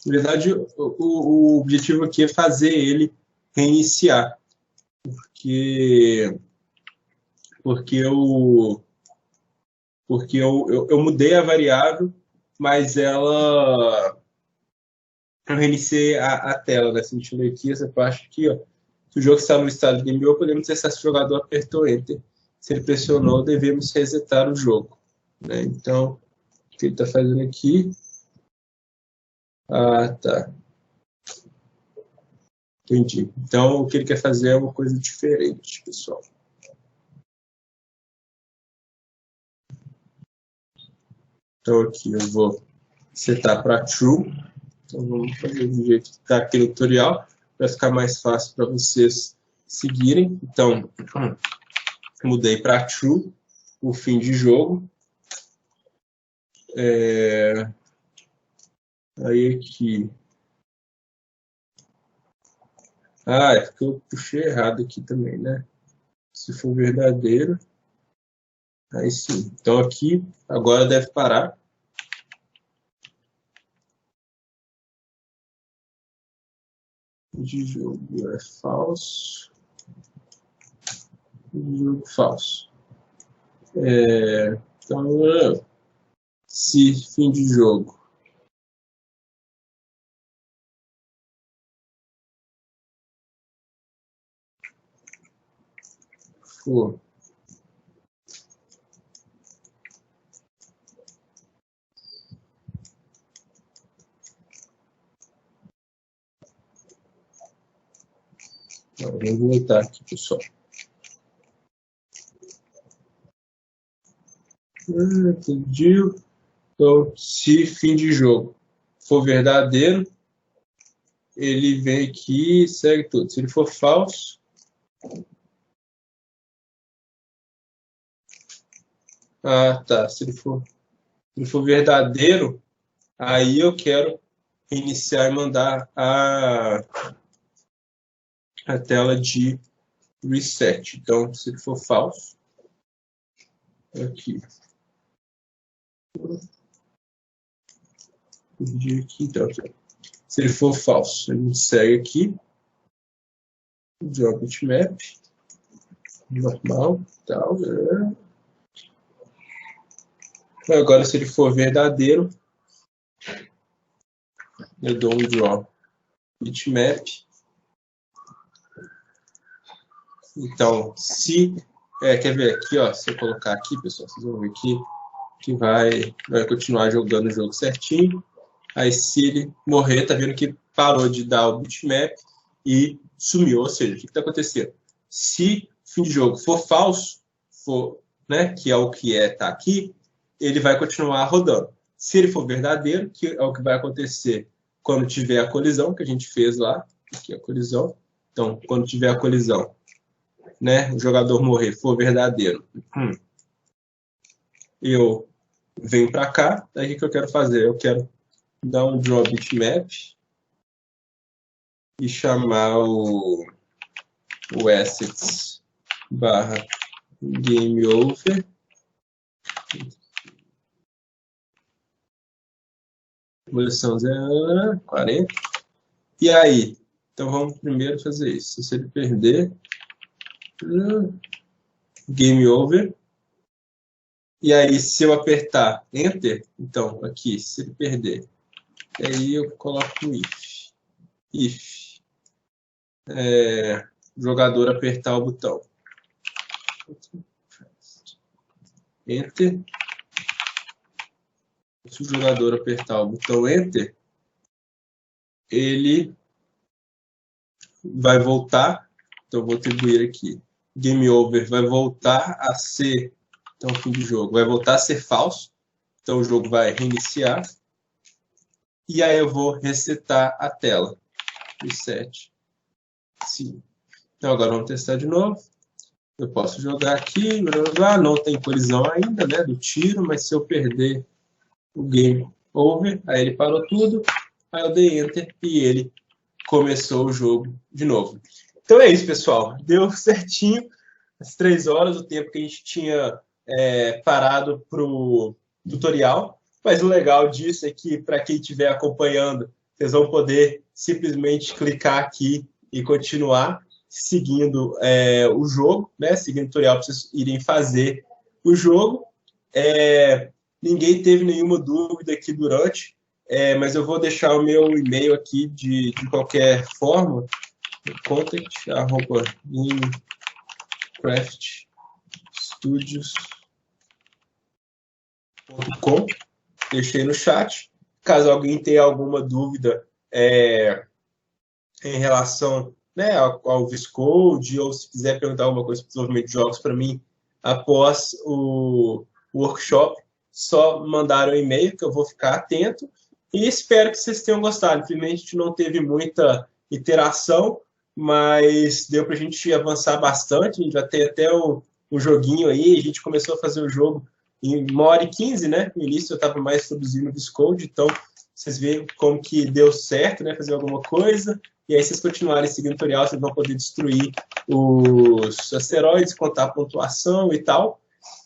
Na verdade, o objetivo aqui é fazer ele reiniciar. Porque eu mudei a variável, mas eu reiniciei a tela, né? Se a gente ler aqui, essa parte aqui, ó. Se o jogo está no estado de game over, podemos testar se o jogador apertou Enter. Se ele pressionou, devemos resetar o jogo, né? Então, o que ele está fazendo aqui? Ah, tá. Entendi. Então, o que ele quer fazer é uma coisa diferente, pessoal. Então, aqui eu vou setar para true. Então, vamos fazer do jeito que está aqui no tutorial, para ficar mais fácil para vocês seguirem. Então, mudei para true o fim de jogo. Aí aqui. É porque eu puxei errado aqui também, né? Se for verdadeiro, aí sim. Então aqui, agora deve parar. De jogo é falso. De jogo falso. Então, se fim de jogo for vamos voltar aqui, pessoal. Entendi. Então, se fim de jogo for verdadeiro, ele vem aqui e segue tudo. Se ele for falso, tá. Se ele for verdadeiro, aí eu quero iniciar e mandar a tela de reset. Então, se ele for falso, aqui. Então, se ele for falso, a gente segue aqui. Draw bitmap. Normal, tal, né? Agora, se ele for verdadeiro, eu dou um draw bitmap. Então, se... quer ver aqui, ó, se eu colocar aqui, pessoal, vocês vão ver aqui, que vai continuar jogando o jogo certinho. Aí, se ele morrer, tá vendo que parou de dar o bitmap e sumiu. Ou seja, o que está acontecendo? Se o fim de jogo for falso, né, que é o que tá aqui, ele vai continuar rodando. Se ele for verdadeiro, que é o que vai acontecer quando tiver a colisão, que a gente fez lá, aqui a colisão. Então, quando tiver a colisão, né, o jogador morrer, for verdadeiro, eu venho para cá. Aí o que eu quero fazer? Eu quero dar um draw bitmap e chamar o assets barra game over. Posição 0, 40. E aí? Então vamos primeiro fazer isso. Se ele perder, game over. E aí, se eu apertar Enter, então aqui, se ele perder, aí eu coloco o if. If. Jogador apertar o botão. Enter. Se o jogador apertar o botão Enter, ele vai voltar. Então, eu vou atribuir aqui. Game over vai voltar a ser... Então, fim de jogo vai voltar a ser falso. Então, o jogo vai reiniciar. E aí, eu vou resetar a tela. Reset. Sim. Então, agora vamos testar de novo. Eu posso jogar aqui. Não tem colisão ainda, né, do tiro. Mas se eu perder o game over, aí ele parou tudo. Aí eu dei Enter e ele começou o jogo de novo. Então, é isso, pessoal. Deu certinho. As 3 horas, o tempo que a gente tinha... parado para o tutorial, mas o legal disso é que, para quem estiver acompanhando, vocês vão poder simplesmente clicar aqui e continuar seguindo o jogo, né? Seguindo o tutorial para vocês irem fazer o jogo. Ninguém teve nenhuma dúvida aqui durante, mas eu vou deixar o meu e-mail aqui de qualquer forma, contact@minecraftstudios.com. Deixei no chat. Caso alguém tenha alguma dúvida em relação, né, ao VS ou se quiser perguntar alguma coisa sobre desenvolvimento de jogos para mim após o workshop, só mandar um e-mail que eu vou ficar atento e espero que vocês tenham gostado. Infelizmente, a gente não teve muita interação, mas deu para a gente avançar bastante. A gente já tem até um joguinho aí. A gente começou a fazer o jogo em 1h15, né? No início eu estava mais produzindo VS Code, então vocês veem como que deu certo, né? Fazer alguma coisa. E aí, se vocês continuarem seguindo o tutorial, vocês vão poder destruir os asteroides, contar a pontuação e tal.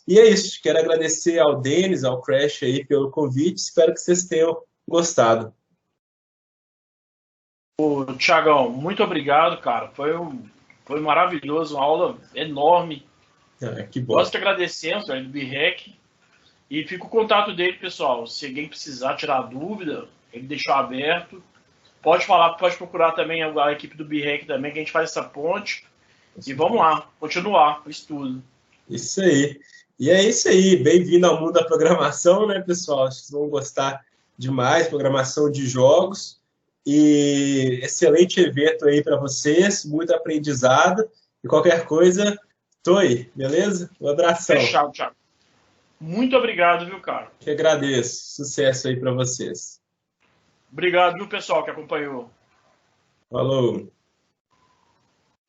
E é isso. Quero agradecer ao Denis, ao Crash aí pelo convite. Espero que vocês tenham gostado. Thiagão, muito obrigado, cara. Foi maravilhoso, uma aula enorme. Que bom. Nós que agradecemos, velho, do BREC. E fica o contato dele, pessoal. Se alguém precisar tirar dúvida, ele deixou aberto. Pode falar, pode procurar também a equipe do BREC também, que a gente faz essa ponte. E vamos lá, continuar o estudo. Isso aí. E é isso aí. Bem-vindo ao mundo da programação, né, pessoal? Acho que vocês vão gostar demais. Programação de jogos. E excelente evento aí para vocês. Muito aprendizado. E qualquer coisa, tô aí, beleza? Um abração. Fechado, Thiago. Muito obrigado, viu, cara? Que agradeço. Sucesso aí para vocês. Obrigado, viu, pessoal, que acompanhou. Falou.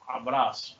Abraço.